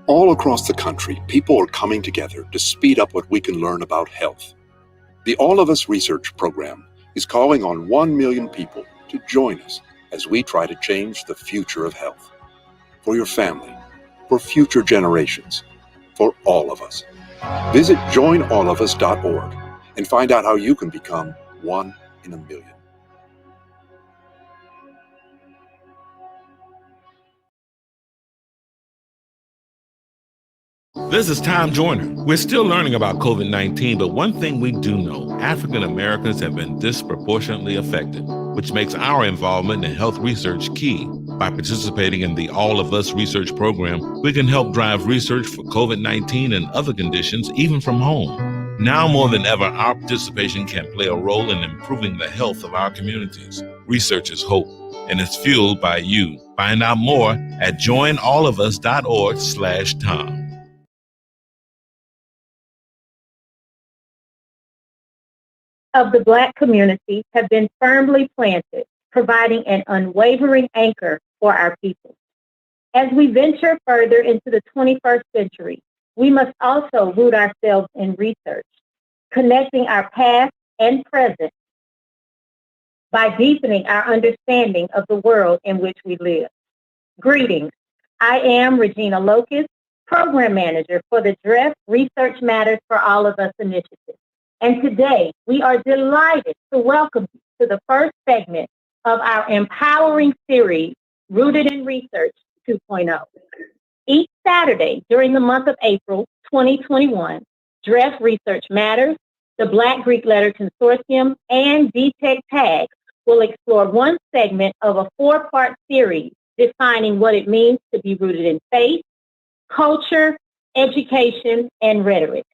All across the country, people are coming together to speed up what we can learn about health. The All of Us Research Program is calling on 1 million people to join us as we try to change the future of health. For your family, for future generations, for all of us. Visit joinallofus.org and find out how you can become 1 in a million. This is Tom Joyner. We're still learning about COVID-19, but one thing we do know, African Americans have been disproportionately affected, which makes our involvement in health research key. By participating in the All of Us research program, we can help drive research for COVID-19 and other conditions, even from home. Now more than ever, our participation can play a role in improving the health of our communities. Research is hope, and it's fueled by you. Find out more at joinallofus.org/Tom. Of the Black community have been firmly planted, providing an unwavering anchor for our people. As we venture further into the 21st century, we must also root ourselves in research, connecting our past and present by deepening our understanding of the world in which we live. Greetings. I am Regina Locust, Program Manager for the DREF Research Matters for All of Us initiative. And today, we are delighted to welcome you to the first segment of our empowering series, Rooted in Research 2.0. Each Saturday during the month of April 2021, DREF Research Matters, the Black Greek Letter Consortium, and DTEC TAG will explore one segment of a 4-part series defining what it means to be rooted in faith, culture, education, and rhetoric.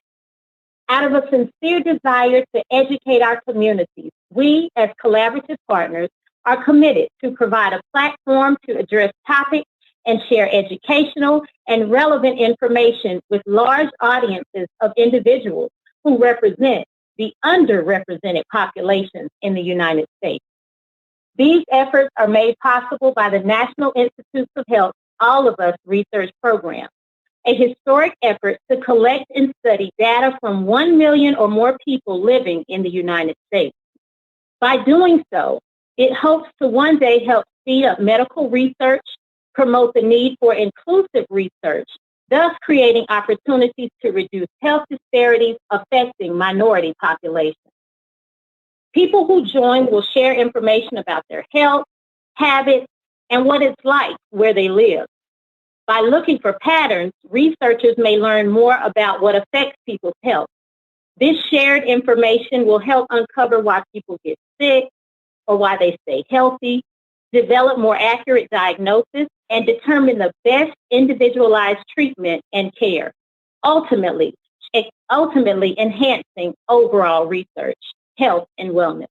Out of a sincere desire to educate our communities, we, as collaborative partners, are committed to provide a platform to address topics and share educational and relevant information with large audiences of individuals who represent the underrepresented populations in the United States. These efforts are made possible by the National Institutes of Health All of Us research program, a historic effort to collect and study data from 1 million or more people living in the United States. By doing so, it hopes to one day help speed up medical research, promote the need for inclusive research, thus creating opportunities to reduce health disparities affecting minority populations. People who join will share information about their health, habits, and what it's like where they live. By looking for patterns, researchers may learn more about what affects people's health. This shared information will help uncover why people get sick or why they stay healthy, develop more accurate diagnosis, and determine the best individualized treatment and care, ultimately enhancing overall research, health, and wellness.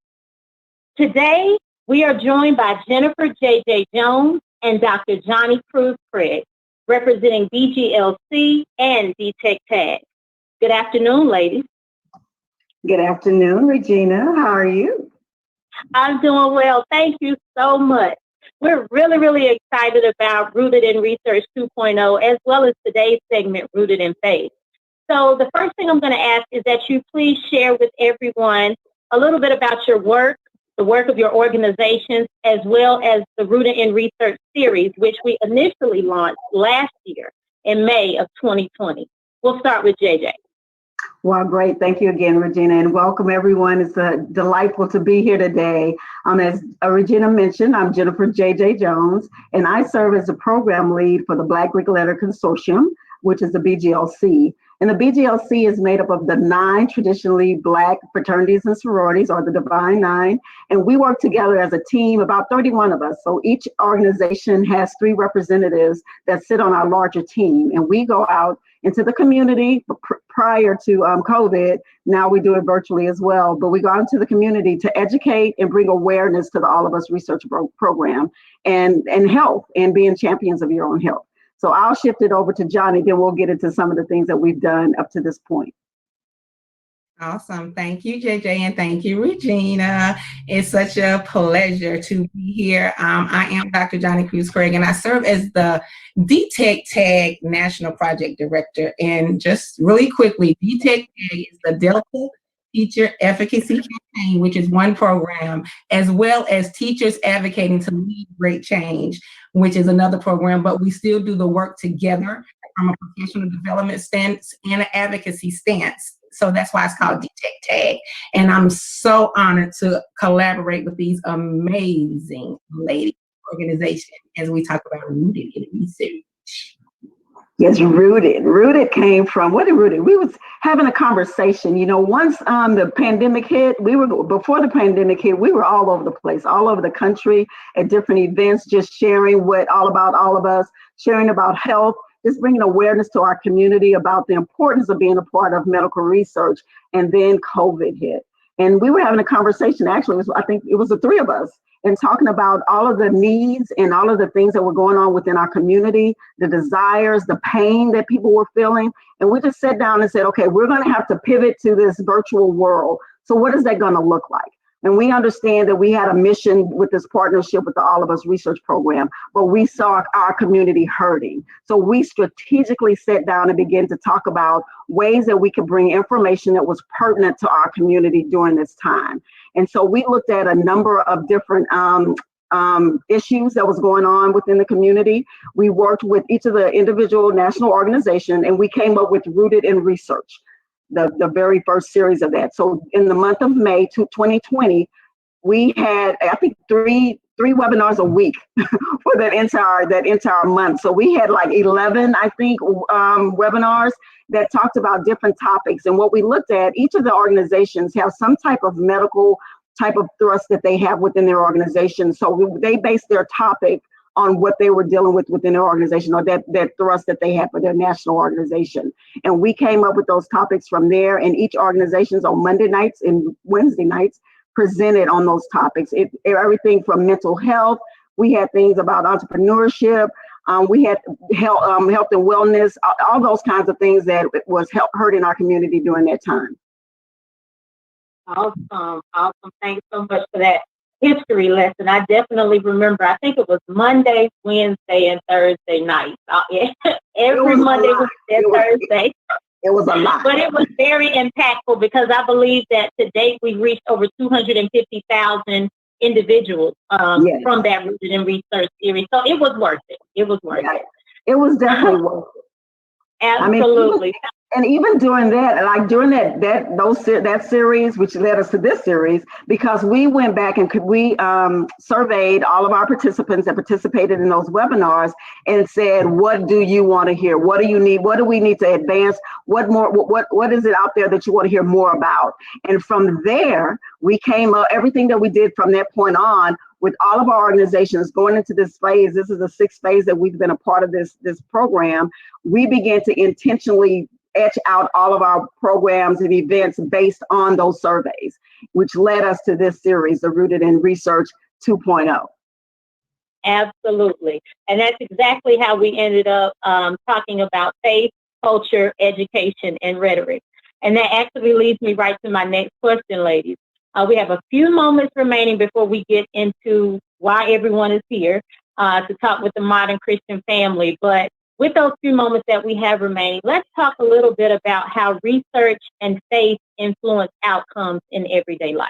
Today, we are joined by Jennifer J.J. Jones and Dr. Johnny Cruz Craig, representing BGLC and DTEC TAG. Good afternoon, ladies. Good afternoon, Regina. How are you? I'm doing well. Thank you so much. We're really, really excited about Rooted in Research 2.0, as well as today's segment, Rooted in Faith. So the first thing I'm going to ask is that you please share with everyone a little bit about your work, the work of your organizations, as well as the Rooted in Research series, which we initially launched last year in May of 2020. We'll start with JJ. Well, great. Thank you again, Regina, and welcome everyone. It's delightful to be here today. As Regina mentioned, I'm Jennifer J.J. Jones, and I serve as the program lead for the Black Greek Letter Consortium, which is the BGLC. And the BGLC is made up of the 9 traditionally Black fraternities and sororities, or the Divine Nine. And we work together as a team, about 31 of us. So each organization has 3 representatives that sit on our larger team. And we go out into the community prior to COVID. Now we do it virtually as well. But we go out into the community to educate and bring awareness to the All of Us Research Program and health and being champions of your own health. So I'll shift it over to Johnny, then we'll get into some of the things that we've done up to this point. Awesome. Thank you, JJ, and thank you, Regina. It's such a pleasure to be here. I am Dr. Johnny Cruz Craig, and I serve as the DTEC Tag National Project Director. And just really quickly, DTEC Tag is the Delta Teacher Efficacy Campaign, which is one program, as well as Teachers Advocating to Lead Great Change, which is another program, but we still do the work together from a professional development stance and an advocacy stance. So that's why it's called DTEC Tag. And I'm so honored to collaborate with these amazing lady organizations as we talk about Rooted in Research. Yes, Rooted. Rooted came from, what did Rooted? We was having a conversation, once the pandemic hit, before the pandemic hit, we were all over the place, all over the country at different events, just sharing all about all of us, sharing about health, just bringing awareness to our community about the importance of being a part of medical research. And then COVID hit. And we were having a conversation, actually, I think it was the 3 of us, and talking about all of the needs and all of the things that were going on within our community, the desires, the pain that people were feeling. And we just sat down and said, okay, we're going to have to pivot to this virtual world. So what is that going to look like? And we understand that we had a mission with this partnership with the All of Us Research Program, but we saw our community hurting. So we strategically sat down and began to talk about ways that we could bring information that was pertinent to our community during this time. And so we looked at a number of different issues that was going on within the community. We worked with each of the individual national organizations, and we came up with Rooted in Research, the very first series of that. So in the month of May 2020, we had, I think, three webinars a week for that entire month. So we had like 11, I think, webinars that talked about different topics. And what we looked at, each of the organizations have some type of medical type of thrust that they have within their organization. So they based their topic on what they were dealing with within their organization, or that thrust that they had for their national organization. And we came up with those topics from there, and each organizations on Monday nights and Wednesday nights presented on those topics. Everything from mental health, we had things about entrepreneurship, we had health and wellness, all those kinds of things that was hurting our community during that time. Awesome. Thanks so much for that history lesson. I definitely remember, I think it was Monday, Wednesday, and Thursday nights. Every Monday, Wednesday, and Thursday. It was a lot. But it was very impactful because I believe that to date we've reached over 250,000 individuals from that Rooted in Research series. So it was worth it. It was worth it. It was definitely worth it. Absolutely. And even during that, like during that series, which led us to this series, because we went back and we surveyed all of our participants that participated in those webinars and said, what do you want to hear? What do you need? What do we need to advance? What is it out there that you want to hear more about? And from there, we came up, everything that we did from that point on, with all of our organizations going into this phase. This is the 6th phase that we've been a part of this program. We began to intentionally etch out all of our programs and events based on those surveys, which led us to this series, the Rooted in Research 2.0. Absolutely. And that's exactly how we ended up talking about faith, culture, education, and rhetoric. And that actually leads me right to my next question, ladies. We have a few moments remaining before we get into why everyone is here to talk with the modern Christian family. But with those few moments that we have remaining, let's talk a little bit about how research and faith influence outcomes in everyday life.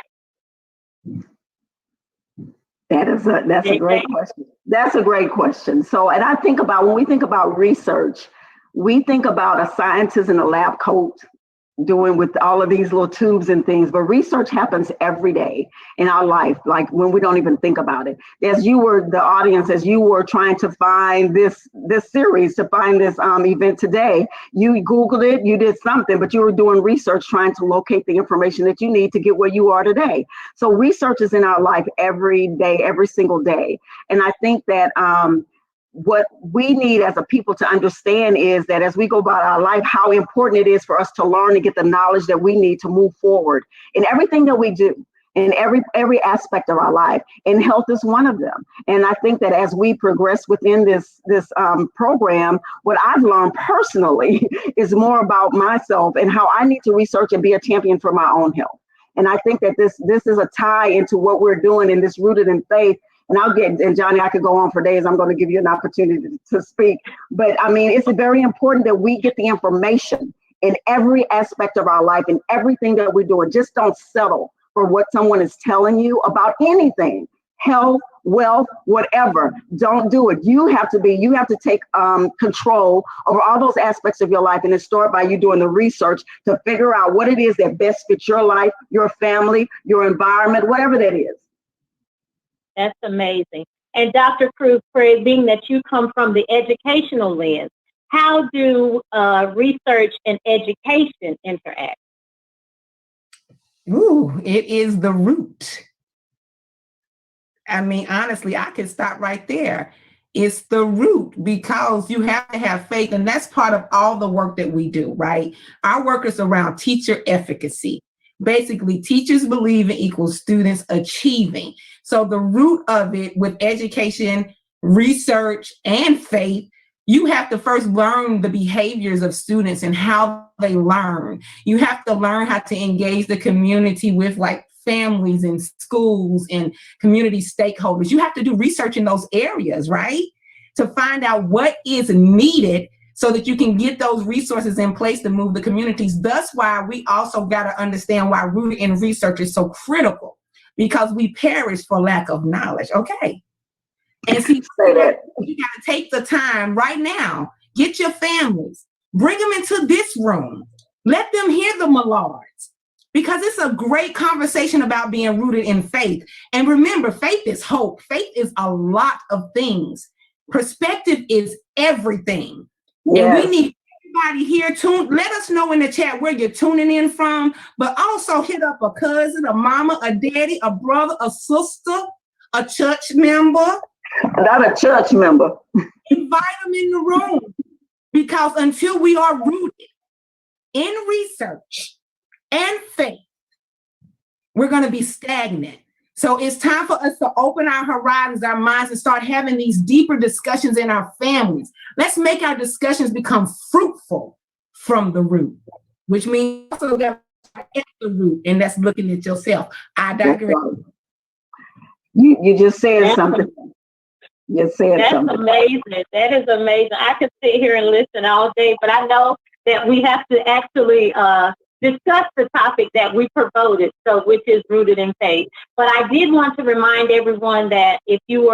That's a great question. That's a great question. So, and I think about when we think about research, we think about a scientist in a lab coat doing with all of these little tubes and things, but research happens every day in our life, like when we don't even think about it. As you were the audience, as you were trying to find this series, to find this event today, you Googled it, you did something, but you were doing research trying to locate the information that you need to get where you are today. So research is in our life every day, every single day. And I think that what we need as a people to understand is that as we go about our life, how important it is for us to learn and get the knowledge that we need to move forward in everything that we do, in every aspect of our life. And health is one of them. And I think that as we progress within this program, what I've learned personally is more about myself and how I need to research and be a champion for my own health. And I think that this is a tie into what we're doing in this Rooted in Faith. And Johnny, I could go on for days. I'm going to give you an opportunity to speak. But I mean, it's very important that we get the information in every aspect of our life and everything that we're doing. Just don't settle for what someone is telling you about anything, health, wealth, whatever. Don't do it. You have to take control over all those aspects of your life, and it start by you doing the research to figure out what it is that best fits your life, your family, your environment, whatever that is. That's amazing. And Dr. Cruz, being that you come from the educational lens, how do research and education interact? Ooh, it is the root. I mean, honestly, I could stop right there. It's the root, because you have to have faith, and that's part of all the work that we do, right? Our work is around teacher efficacy. Basically, teachers believing equals students achieving. So the root of it with education, research, and faith, you have to first learn the behaviors of students and how they learn. You have to learn how to engage the community with like families and schools and community stakeholders. You have to do research in those areas, right? To find out what is needed so that you can get those resources in place to move the communities. That's why we also got to understand why rooted in research is so critical, because we perish for lack of knowledge. Okay. And see, you got to take the time right now, get your families, bring them into this room, let them hear the Millards, because it's a great conversation about being rooted in faith. And remember, faith is hope. Faith is a lot of things. Perspective is everything. Yes. And we need everybody here let us know in the chat where you're tuning in from, but also hit up a cousin, a mama, a daddy, a brother, a sister, a church member. Not a church member. Invite them in the room, because until we are rooted in research and faith, we're going to be stagnant. So it's time for us to open our horizons, our minds, and start having these deeper discussions in our families. Let's make our discussions become fruitful from the root, which means also that at the root, and that's looking at yourself. I digress. You just said something. You said that's something. That's amazing. That is amazing. I could sit here and listen all day, but I know that we have to actually discuss the topic that we promoted, so which is rooted in faith. But I did want to remind everyone that if you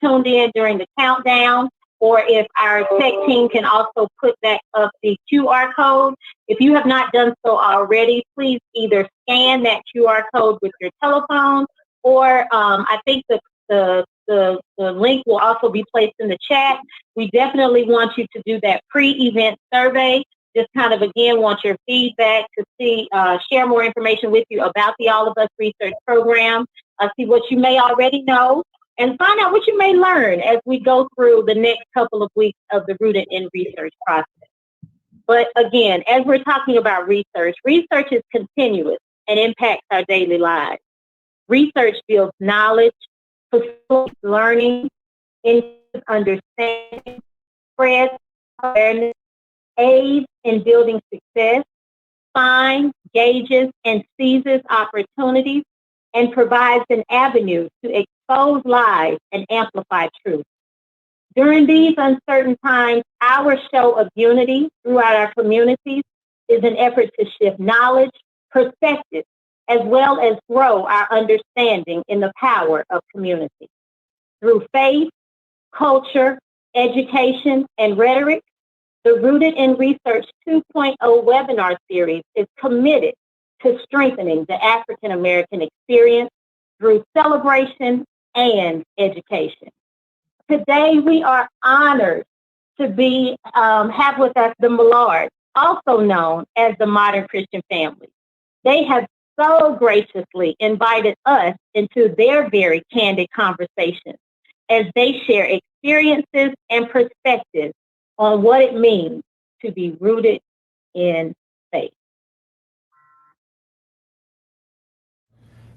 tuned in during the countdown, or if our tech team can also put back up the QR code, if you have not done so already, please either scan that QR code with your telephone, or I think the link will also be placed in the chat. We definitely want you to do that pre-event survey. Just kind of, again, want your feedback to see, share more information with you about the All of Us Research Program, see what you may already know, and find out what you may learn as we go through the next couple of weeks of the Rooted in Research process. But again, as we're talking about research is continuous and impacts our daily lives. Research builds knowledge, facilitates learning, increases understanding, spreads awareness, aids in building success, finds, gauges, and seizes opportunities, and provides an avenue to expose lies and amplify truth. During these uncertain times, our show of unity throughout our communities is an effort to shift knowledge, perspective, as well as grow our understanding in the power of community. Through faith, culture, education, and rhetoric, the Rooted in Research 2.0 webinar series is committed to strengthening the African American experience through celebration and education. Today, we are honored to have with us the Millards, also known as the Modern Christian Family. They have so graciously invited us into their very candid conversations as they share experiences and perspectives on what it means to be rooted in faith.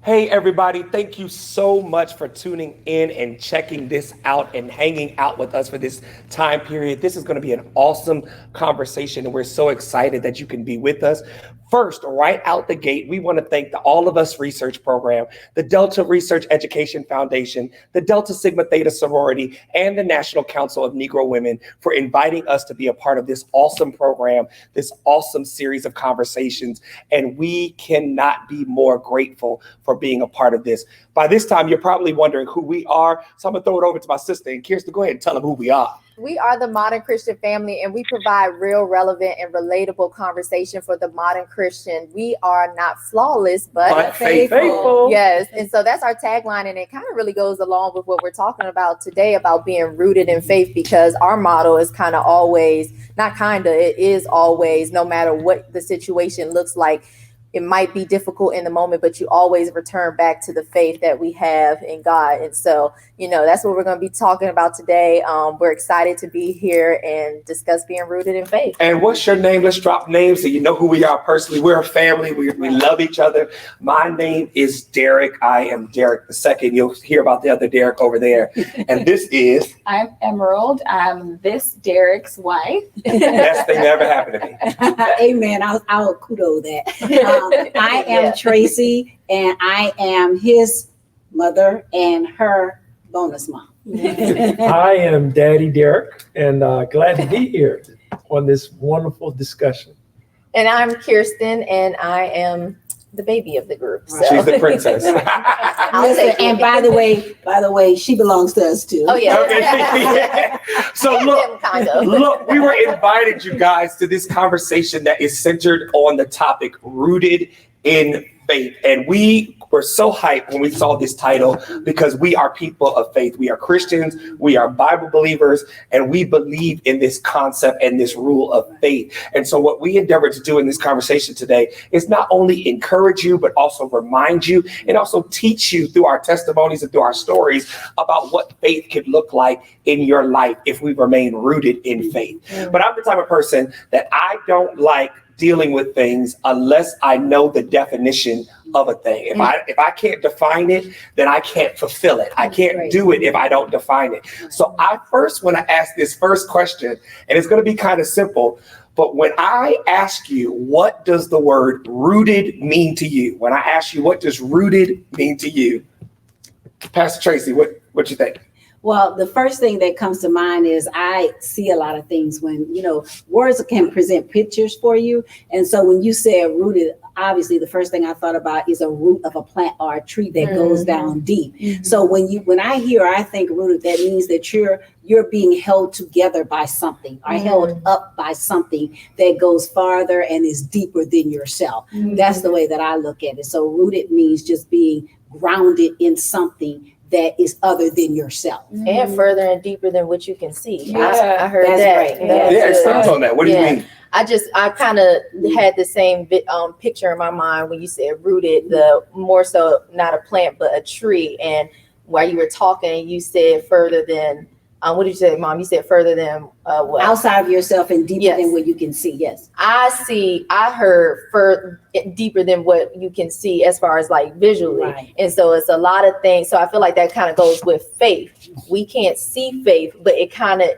Hey everybody, thank you so much for tuning in and checking this out and hanging out with us for this time period. This is going to be an awesome conversation and we're so excited that you can be with us. First, right out the gate, we want to thank the All of Us Research Program, the Delta Research Education Foundation, the Delta Sigma Theta Sorority, and the National Council of Negro Women for inviting us to be a part of this awesome program, this awesome series of conversations. And we cannot be more grateful for being a part of this. By this time, you're probably wondering who we are. So I'm going to throw it over to my sister. And Kirsten, go ahead and tell them who we are. We are the Modern Christian Family, and we provide real, relevant, and relatable conversation for the modern Christian. We are not flawless, but faithful. Yes, and so that's our tagline, and it kind of really goes along with what we're talking about today about being rooted in faith, because our motto is kind of always, it is always, no matter what the situation looks like. It might be difficult in the moment, but you always return back to the faith that we have in God. And so, that's what we're going to be talking about today. We're excited to be here and discuss being rooted in faith. And what's your name? Let's drop names so you know who we are personally. We're a family. We love each other. My name is Derek. I am Derek the second. You'll hear about the other Derek over there. And this is... I'm Emerald. I'm this Derek's wife. Best thing that ever happened to me. Amen. I'll kudo that. I am Tracy, and I am his mother and her bonus mom. I am Daddy Derek, and glad to be here on this wonderful discussion. And I'm Kirsten, and I am the baby of the group. So. She's the princess. Listen, and by the way, she belongs to us too. Oh yeah. Okay. So look, we were invited, you guys, to this conversation that is centered on the topic rooted in faith. And we were so hyped when we saw this title because we are people of faith. We are Christians, we are Bible believers, and we believe in this concept and this rule of faith. And so what we endeavor to do in this conversation today is not only encourage you, but also remind you and also teach you through our testimonies and through our stories about what faith could look like in your life if we remain rooted in faith. But I'm the type of person that I don't like dealing with things unless I know the definition of a thing. If I can't define it, then I can't fulfill it. I can't do it if I don't define it. So I first want to ask this first question, and it's going to be kind of simple. But when I ask you, what does the word rooted mean to you? When I ask you, what does rooted mean to you? Pastor Tracy, what you think? Well, the first thing that comes to mind is I see a lot of things when, words can present pictures for you. And so when you say rooted, obviously the first thing I thought about is a root of a plant or a tree that goes down deep. So when I think rooted, that means that you're being held together by something or held up by something that goes farther and is deeper than yourself. That's the way that I look at it. So rooted means just being grounded in something that is other than yourself. And further and deeper than what you can see. Yeah, I heard that's that. right. Yeah, expand on that. What do you mean? I kind of had the same picture in my mind when you said rooted, the more so not a plant, but a tree. And while you were talking, you said further than, what did you say, Mom? You said further than what? Outside of yourself and deeper than what you can see. Yes. I heard deeper than what you can see as far as like visually. Right. And so it's a lot of things. So I feel like that kind of goes with faith. We can't see faith, but it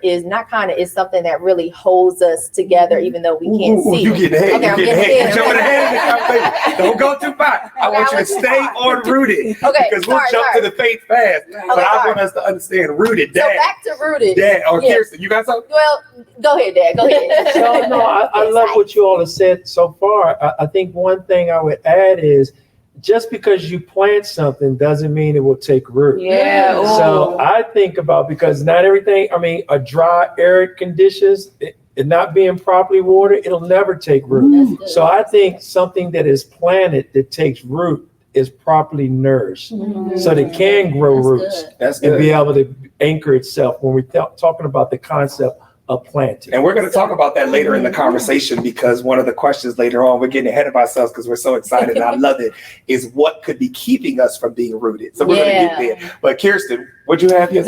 is something that really holds us together, even though we can't see. You get ahead. Okay, you get ahead. You're jumping ahead in the conversation. Don't go too far. I want you to stay on rooted. Okay. Because we'll jump to the faith fast. Right. But I want us to understand rooted. So Dad. back to rooted. Dad or Kirsten, you got something? Well, go ahead, Dad. Go ahead. No, I love what you all have said so far. I think one thing I would add is just because you plant something doesn't mean it will take root. Yeah. So I think about, because not everything, I mean, a dry, arid conditions, it not being properly watered, it'll never take root. So I think something that is planted that takes root is properly nourished, so that it can grow roots and be able to anchor itself when we're talking about the concept of planting. And we're going to talk about that later in the conversation, because one of the questions later on, we're getting ahead of ourselves because we're so excited and I love it, is what could be keeping us from being rooted. So we're going to get there. But Kirsten, what you have here?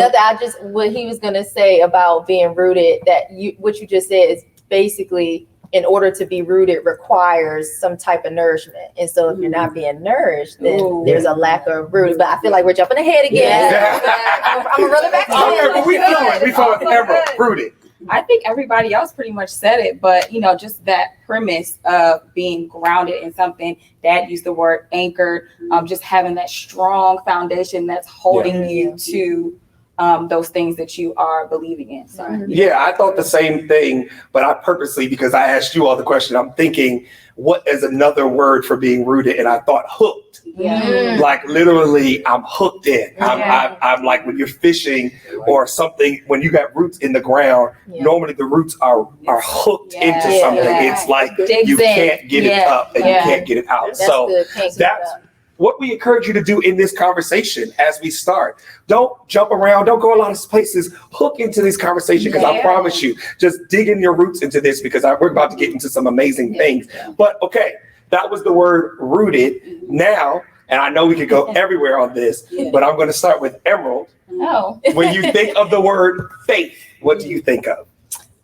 What he was going to say about being rooted, what you just said is basically, in order to be rooted requires some type of nourishment. And so if you're not being nourished, then there's a lack of root. But I feel like we're jumping ahead again. I'm going to run it back in. We followed Emerald, rooted. I think everybody else pretty much said it, but just that premise of being grounded in something. Dad used the word anchored, just having that strong foundation that's holding you to those things that you are believing in. So I thought the same thing, but I purposely, because I asked you all the question, I'm thinking, what is another word for being rooted? And I thought hooked. Like literally, I'm hooked in. I'm like, when you're fishing or something, when you got roots in the ground, normally the roots are hooked into something. It's like you can't get it up and you can't get it out. So that's what we encourage you to do in this conversation as we start. Don't jump around. Don't go a lot of places. Hook into this conversation, because I promise you, just dig in your roots into this, because we're about to get into some amazing things. But okay, that was the word rooted. Now, and I know we could go everywhere on this, but I'm going to start with Emerald. When you think of the word faith, what do you think of?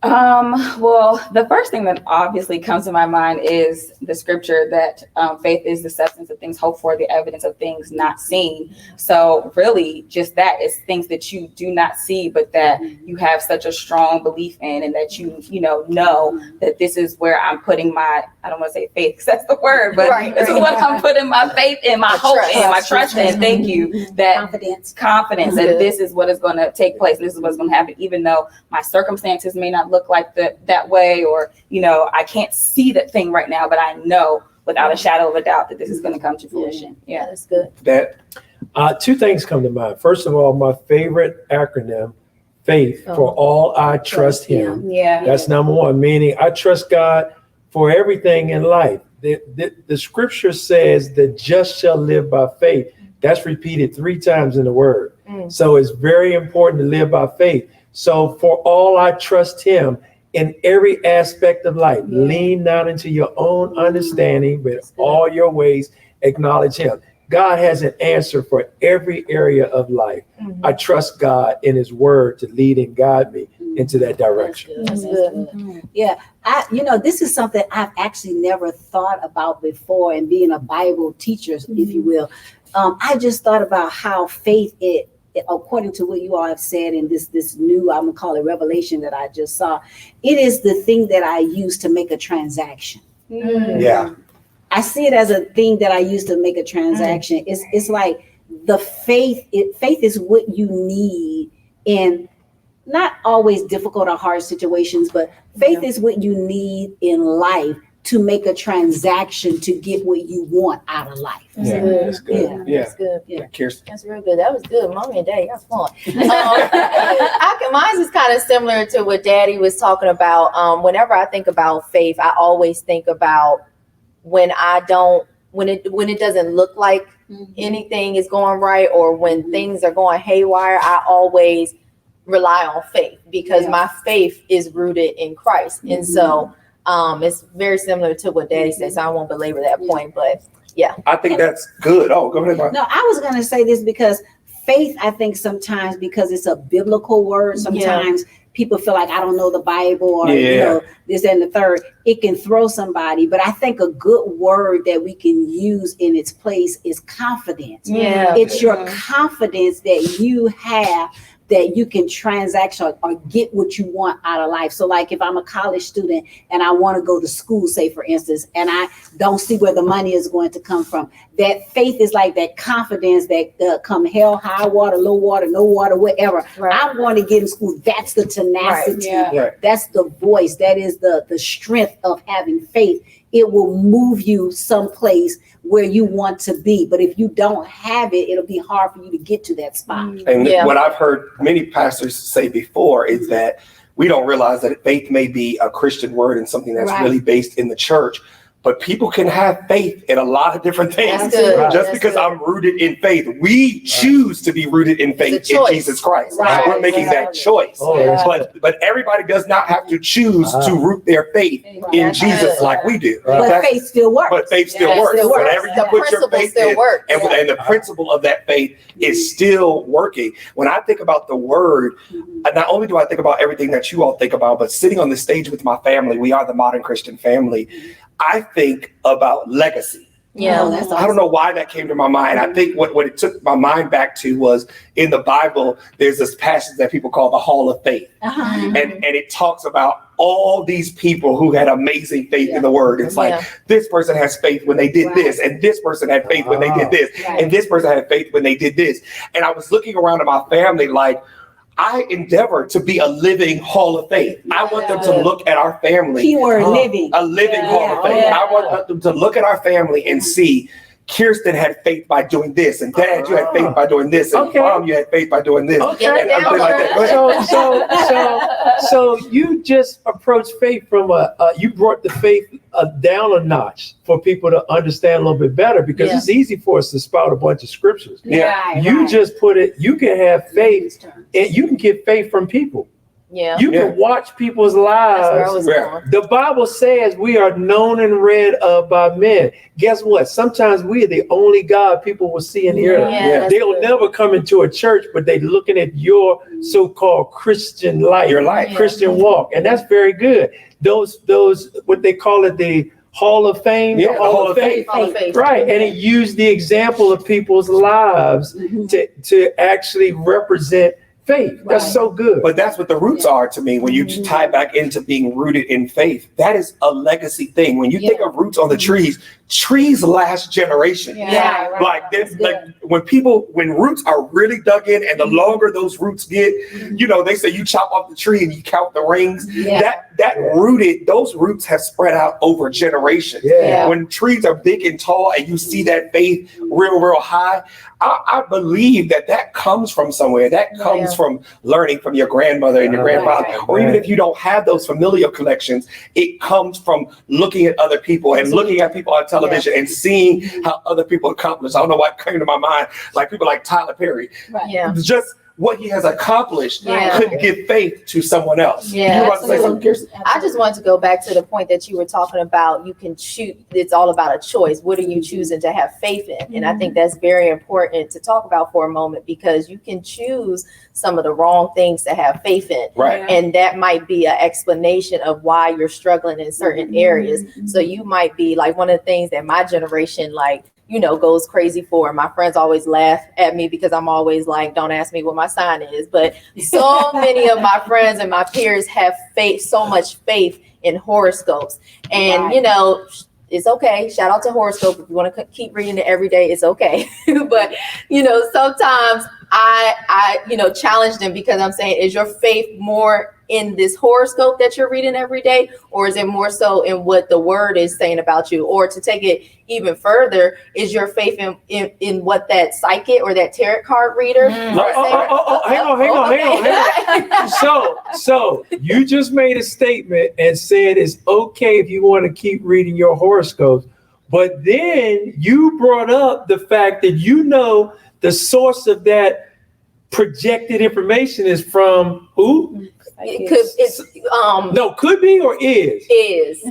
Well, the first thing that obviously comes to my mind is the scripture that faith is the substance of things hoped for, the evidence of things not seen. So really just that is things that you do not see, but that you have such a strong belief in, and that you know that this is where I'm putting my, I don't want to say faith because that's the word, but this is what I'm putting my faith in, my hope in, my trust in. Thank you. That confidence that this is what is going to take place. This is what's going to happen, even though my circumstances may not look like that way, or I can't see that thing right now, but I know without a shadow of a doubt that this is going to come to fruition. Yeah, that's good. Two things come to mind. First of all, my favorite acronym, faith, for all I trust him. That's number one, meaning I trust God for everything in life. The scripture says the just shall live by faith. That's repeated 3 times in the word. So it's very important to live by faith. So for all I trust him in every aspect of life. Lean not into your own understanding, but all your ways acknowledge him. God has an answer for every area of life. I trust God in his word to lead and guide me into that direction. That's good. Yeah. This is something I've actually never thought about before, and being a Bible teacher, if you will. I just thought about how faith, according to what you all have said in this new, I'm gonna call it revelation that I just saw, it is the thing that I use to make a transaction. I see it as a thing that I use to make a transaction. It's like the faith is what you need in not always difficult or hard situations, but faith is what you need in life to make a transaction to get what you want out of life. That's good. That's good. Kirsten. That's real good. That was good. Mommy and Daddy, that's fun. Mine is kind of similar to what Daddy was talking about. Whenever I think about faith, I always think about when it doesn't look like anything is going right, or when things are going haywire. I always rely on faith, because my faith is rooted in Christ. And so it's very similar to what Daddy said, so I won't belabor that point, but yeah. I think that's good. Oh, go ahead, Mark. No, I was going to say this because faith, I think sometimes, because it's a biblical word, sometimes people feel like I don't know the Bible, or this and the third. It can throw somebody, but I think a good word that we can use in its place is confidence. It's your confidence that you have, that you can transact or get what you want out of life. So like if I'm a college student and I want to go to school, say for instance, and I don't see where the money is going to come from, that faith is like that confidence that come hell, high water, low water, no water, whatever. I'm going to get in school. That's the tenacity. That's the voice. That is the strength of having faith it will move you someplace where you want to be. But if you don't have it, it'll be hard for you to get to that spot. And what I've heard many pastors say before is that we don't realize that faith may be a Christian word and something that's really based in the church. But people can have faith in a lot of different things. Just because I'm rooted in faith, we choose to be rooted in faith in Jesus Christ. We're making that choice. But everybody does not have to choose to root their faith in Jesus like we do. But faith still works. But faith still works. Whatever you put your faith in, and the principle of that faith is still working. When I think about the word, not only do I think about everything that you all think about, but sitting on the stage with my family, we are the modern Christian family. I think about legacy. Yeah, that's awesome. I don't know why that came to my mind. I think what it took my mind back to was in the Bible, there's this passage that people call the Hall of Faith. And it talks about all these people who had amazing faith in the word. It's like this person has faith when they did this, and this person had faith when they did this, and this person had faith when they did this. And I was looking around at my family like, I endeavor to be a living hall of faith. I want them to look at our family. Keyword living. A living hall of faith. I want them to look at our family and see Kirsten had faith by doing this, and Dad, you had faith by doing this, and Mom, you had faith by doing this. And everything like that. So you just approached faith from you brought the faith down a notch for people to understand a little bit better, because it's easy for us to spout a bunch of scriptures. You just put it, you can have faith, and you can get faith from people. You can watch people's lives. The Bible says we are known and read of by men. Guess what? Sometimes we are the only God people will see and hear. They'll never come into a church, but they're looking at your so-called Christian life, your life, Christian walk. And that's very good. Those what they call it, the Hall of Fame, the Hall of Faith. Right. And it used the example of people's lives to actually represent faith. That's so good. But that's what the roots are to me. When you tie back into being rooted in faith, that is a legacy thing. When you think of roots on the trees last generation. Like when roots are really dug in, and the longer those roots get, they say you chop off the tree and you count the rings. Those roots have spread out over generations. When trees are big and tall and you see that faith real high, I believe that comes from somewhere. That comes from learning from your grandmother and your grandfather. Or even if you don't have those familial connections, it comes from looking at other people and looking at people on television and seeing how other people accomplish. I don't know what came to my mind, like people like Tyler Perry. Just what he has accomplished could give faith to someone else. You want to say something, Kirsten? I just wanted to go back to the point that you were talking about. You can choose. It's all about a choice. What are you choosing to have faith in? And I think that's very important to talk about for a moment, because you can choose some of the wrong things to have faith in. And that might be an explanation of why you're struggling in certain areas. So you might be like, one of the things that my generation goes crazy for. My friends always laugh at me because I'm always like, don't ask me what my sign is. But so many of my friends and my peers have faith, so much faith in horoscopes. And, it's okay. Shout out to horoscope. If you want to keep reading it every day, it's okay. But, sometimes I challenge them, because I'm saying, is your faith more in this horoscope that you're reading every day, or is it more so in what the word is saying about you? Or to take it even further, is your faith in what that psychic or that tarot card reader? Hang on. So you just made a statement and said it's okay if you want to keep reading your horoscopes, but then you brought up the fact that the source of that projected information is from who? Could be or is? Is.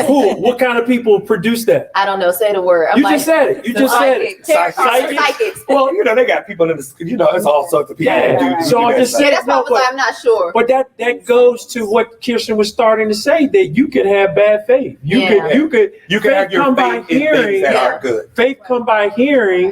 Who? What kind of people produce that? I don't know. Say the word. You just said it. Psychics. Well, they got people in this, it's all sorts of people. So I'm just saying. That's why I'm not sure. But that goes to what Kirsten was starting to say, that you can have bad faith. You can have your faith in things that are good. Faith come by hearing.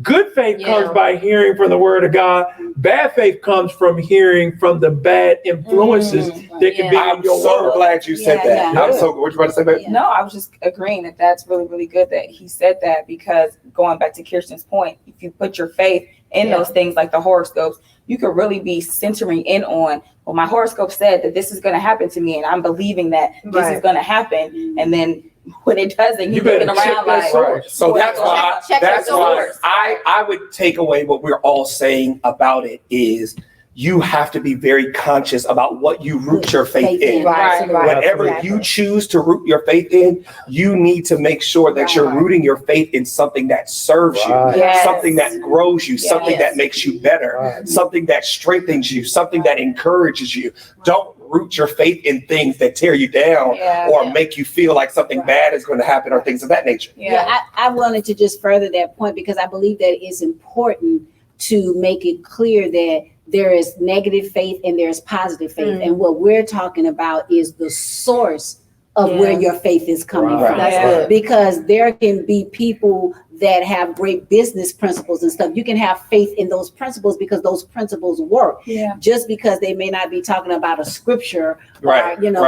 Good faith comes by hearing from the word of God. Bad faith comes from hearing from the bad influences that can be in your world. I'm so glad you said that. I'm so good. What you about to say, babe? No, I was just agreeing that's really, really good that he said that, because going back to Kirsten's point, if you put your faith in those things like the horoscopes, you could really be centering in on, well, my horoscope said that this is going to happen to me, and I'm believing that this is going to happen. And then when it doesn't, he's You better looking check around that like, source. So that's why Check your source. I would take away what we're all saying about it is you have to be very conscious about what you root your faith in. Right. Whatever Exactly. you choose to root your faith in, you need to make sure that you're rooting your faith in something that serves Right. you, Yes. something that grows you, something that makes you better, Right. something that strengthens you, something that encourages you. Don't root your faith in things that tear you down or make you feel like something bad is going to happen or things of that nature. I wanted to just further that point because I believe that it's important to make it clear that there is negative faith and there's positive faith. And what we're talking about is the source of where your faith is coming from. That's good. Because there can be people that have great business principles and stuff. You can have faith in those principles because those principles work. Just because they may not be talking about a scripture or, you know,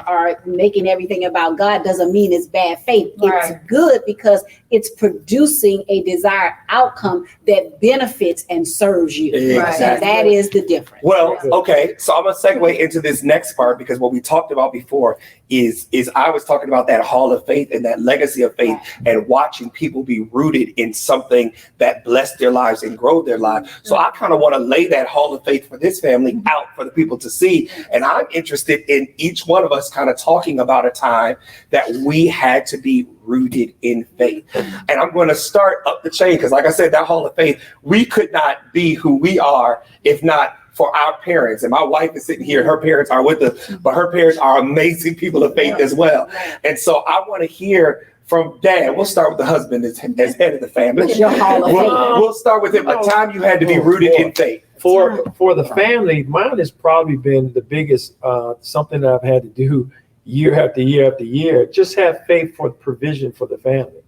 or making everything about God doesn't mean it's bad faith. It's good because it's producing a desired outcome that benefits and serves you. Exactly. And that is the difference. Well, okay, so I'm gonna segue into this next part because what we talked about before is I was talking about that hall of faith and that legacy of faith and watching people be rooted in something that blessed their lives and grow their lives. So I kind of want to lay that hall of faith for this family out for the people to see. And I'm interested in each one of us kind of talking about a time that we had to be rooted in faith. And I'm going to start up the chain because like I said, that hall of faith, we could not be who we are if not for our parents. And my wife is sitting here, her parents are with us, but her parents are amazing people of faith as well. And so I want to hear from Dad. We'll start with the husband as head of the family. We'll start with him. A time you had to be rooted in faith. For the family, mine has probably been the biggest, something that I've had to do year after year after year. Just have faith for provision for the family.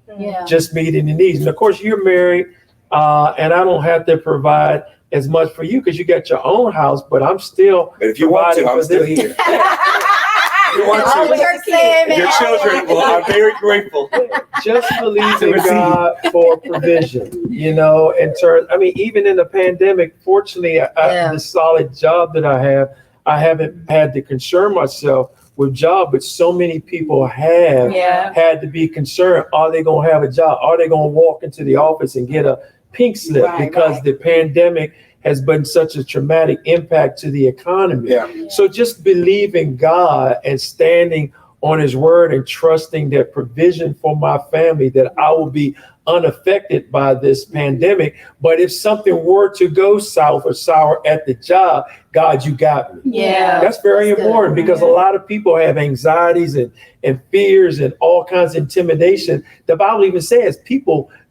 Just meeting the needs. And of course, you're married, and I don't have to provide as much for you because you got your own house, but I'm still. But if you want to, I'm still here. You want to. Your children are very grateful. Just believe in God for provision, you know, in terms, I mean, even in the pandemic, fortunately, the solid job that I haven't had to concern myself with job, but so many people have had to be concerned. Are they going to have a job? Are they going to walk into the office and get a pink slip because the pandemic has been such a traumatic impact to the economy. So just believe in God and standing on his word and trusting that provision for my family, that I will be unaffected by this pandemic. But if something were to go south or sour at the job, God, you got me. That's very important because a lot of people have anxieties and fears and all kinds of intimidation. The Bible even says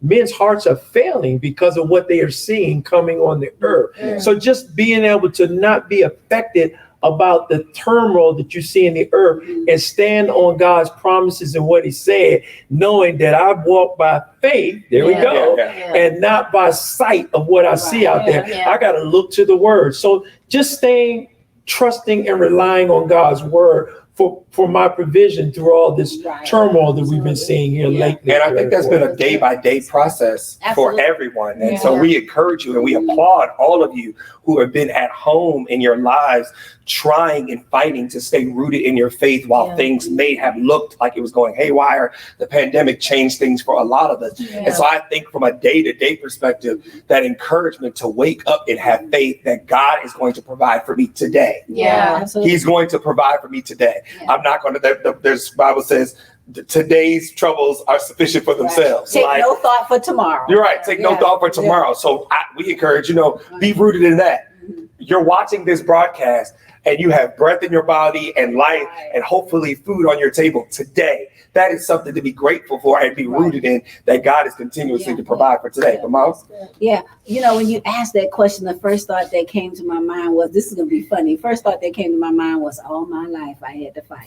men's hearts are failing because of what they are seeing coming on the earth. So just being able to not be affected about the turmoil that you see in the earth and stand on God's promises and what he said, knowing that I walk by faith, there we go, and not by sight of what I see out there. I got to look to the word. So just staying, trusting and relying on God's word for my provision through all this turmoil that we've been seeing here lately. And I think that's been a day-by-day process for everyone. And so we encourage you and we applaud all of you who have been at home in your lives trying and fighting to stay rooted in your faith while things may have looked like it was going haywire. The pandemic changed things for a lot of us. And so I think from a day-to-day perspective, that encouragement to wake up and have faith that God is going to provide for me today. He's going to provide for me today. I'm not going to, there's Bible says, today's troubles are sufficient for themselves. Take no thought for tomorrow. You're right. Take no thought for tomorrow. So we encourage, be rooted in that. You're watching this broadcast and you have breath in your body and life and hopefully food on your table today. That is something to be grateful for and be rooted in, that God is continuously to provide for today. But Mom? When you asked that question, the first thought that came to my mind was, this is going to be funny. First thought that came to my mind was, all my life I had to fight.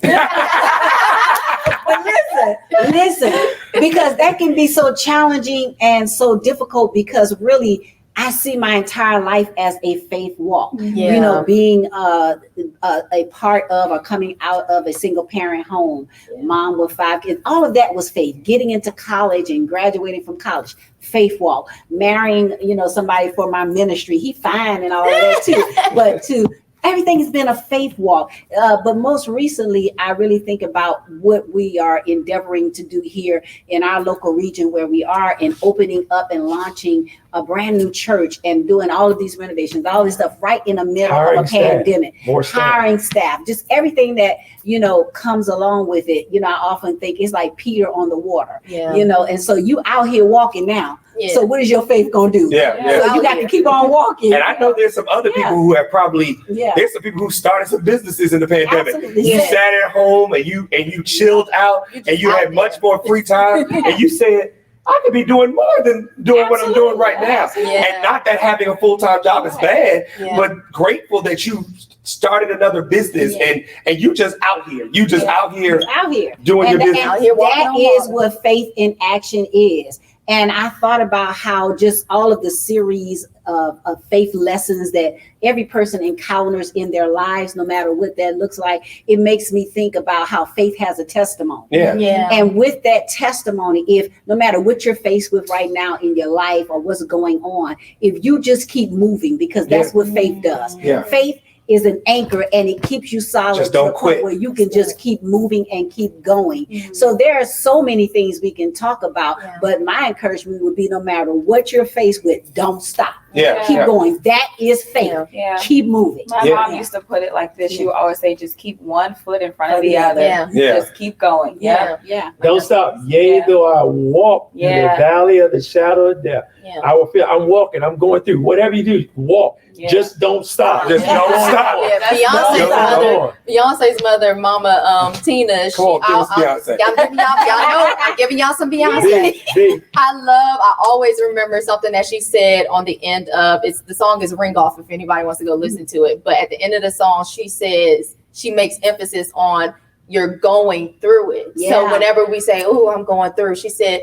But listen, because that can be so challenging and so difficult because really, I see my entire life as a faith walk, being a part of or coming out of a single parent home, mom with 5 kids, all of that was faith. Getting into college and graduating from college, faith walk. Marrying, somebody for my ministry, he fine and all of that too, but to everything has been a faith walk. But most recently, I really think about what we are endeavoring to do here in our local region where we are, and opening up and launching a brand new church and doing all of these renovations, all this stuff right in the middle of a pandemic, hiring staff, just everything that, you know, comes along with it. You know, I often think it's like Peter on the water, you know, and so you out here walking now. Yeah. So what is your faith gonna do? So you got to keep on walking. And I know there's some other people who have probably, there's some people who started some businesses in the pandemic. Absolutely. You sat at home and you chilled out and you had much more free time and you said, I could be doing more than doing what I'm doing right now. And not that having a full-time job is bad, but grateful that you started another business and you just out here. You just out here doing your business. And that is what faith in action is. And I thought about how just all of the series of faith lessons that every person encounters in their lives, no matter what that looks like, it makes me think about how faith has a testimony. And with that testimony, if no matter what you're faced with right now in your life or what's going on, if you just keep moving, because that's what faith does. Faith is an anchor and it keeps you solid. Just don't quit. Where you can just keep moving and keep going. So there are so many things we can talk about, but my encouragement would be no matter what you're faced with, don't stop. Keep going. That is faith. Keep moving. My mom used to put it like this. She would always say, just keep one foot in front of the other. Just keep going. Don't stop. Yea, though I walk in the valley of the shadow of death. I will feel I'm walking. I'm going through. Whatever you do, walk. Just don't stop. Just don't stop. Beyonce's mother, Mama Tina. Come on, Beyonce. Y'all know I'm giving y'all some Beyonce. I always remember something that she said on the end of the song is Ring Off, if anybody wants to go listen to it. But at the end of the song, she says, she makes emphasis on you're going through it. So whenever we say, oh, I'm going through, she said,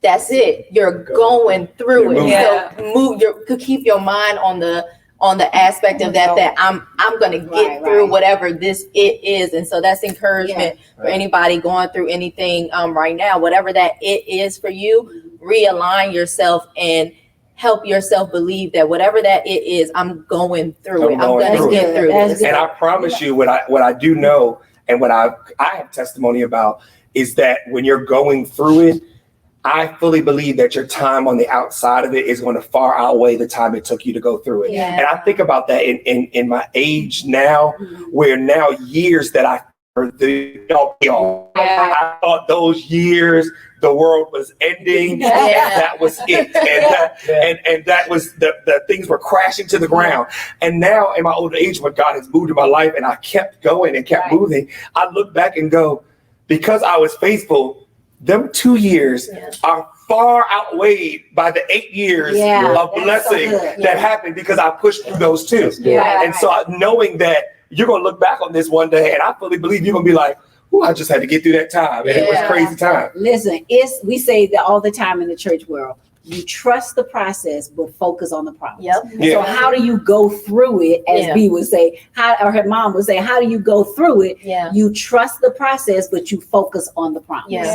that's it. You're going through it. So keep your mind on the aspect of that I'm going to get through whatever it is. And so that's encouragement for anybody going through anything right now, whatever that it is for you. Realign yourself and help yourself believe that whatever that it is, I'm going through it. I'm going to get through this. And I promise you what I do know and what I have testimony about is that when you're going through it, I fully believe that your time on the outside of it is going to far outweigh the time it took you to go through it. And I think about that in my age now, where now years that I thought those years the world was ending, and that was it, and that was the things were crashing to the ground. And now in my older age, when God has moved in my life and I kept going and kept moving, I look back and go, because I was faithful, them 2 years are far outweighed by the 8 years of blessing that happened because I pushed through those two. And so knowing that you're going to look back on this one day, and I fully believe you're going to be like, oh, I just had to get through that time. And it was crazy time. Listen, we say that all the time in the church world. You trust the process, but focus on the promise. So how do you go through it, as B would say, or her mom would say, how do you go through it? You trust the process, but you focus on the promise.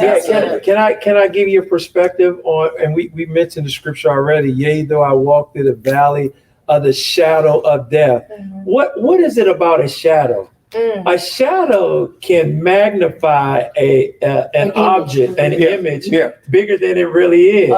Can I give you a perspective on, and we mentioned the scripture already, yea, though I walk through the valley of the shadow of death. What is it about a shadow? A shadow can magnify an object, an image bigger than it really is.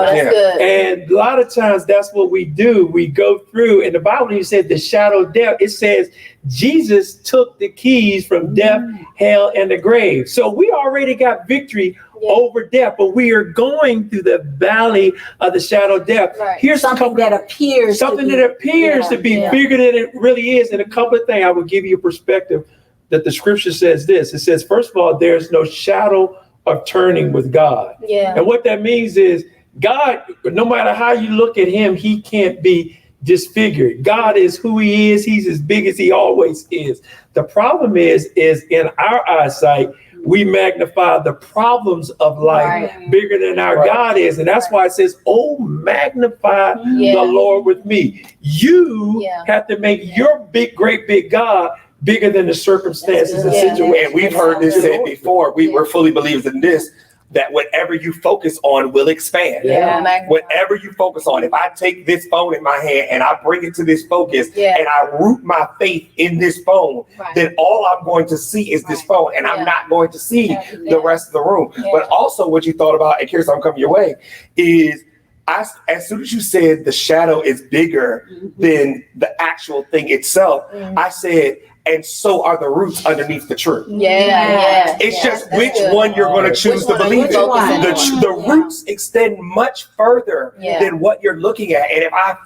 And a lot of times that's what we do. We go through, and the Bible even said the shadow of death, it says Jesus took the keys from death, hell, and the grave. So we already got victory over death, but we are going through the valley of the shadow of death. Here's something that appears to be bigger than it really is. And a couple of things I will give you a perspective that the scripture says this. It says, first of all, there's no shadow of turning with God. And what that means is God, no matter how you look at him, he can't be disfigured. God is who he is. He's as big as he always is. The problem is in our eyesight, we magnify the problems of life bigger than our God is. And that's why it says, oh, magnify the Lord with me. You have to make your great big God bigger than the circumstances and situations. And we've heard this said before. We're fully believers in this. that whatever you focus on will expand. Yeah. Whatever you focus on, if I take this phone in my hand and I bring it to this focus and I root my faith in this phone, then all I'm going to see is this phone, and I'm not going to see the rest of the room. But also what you thought about, and here's how I'm coming your way, is as soon as you said the shadow is bigger than the actual thing itself, I said, and so are the roots underneath the truth. It's just which one you're going to choose to believe in. The roots extend much further than what you're looking at. And if I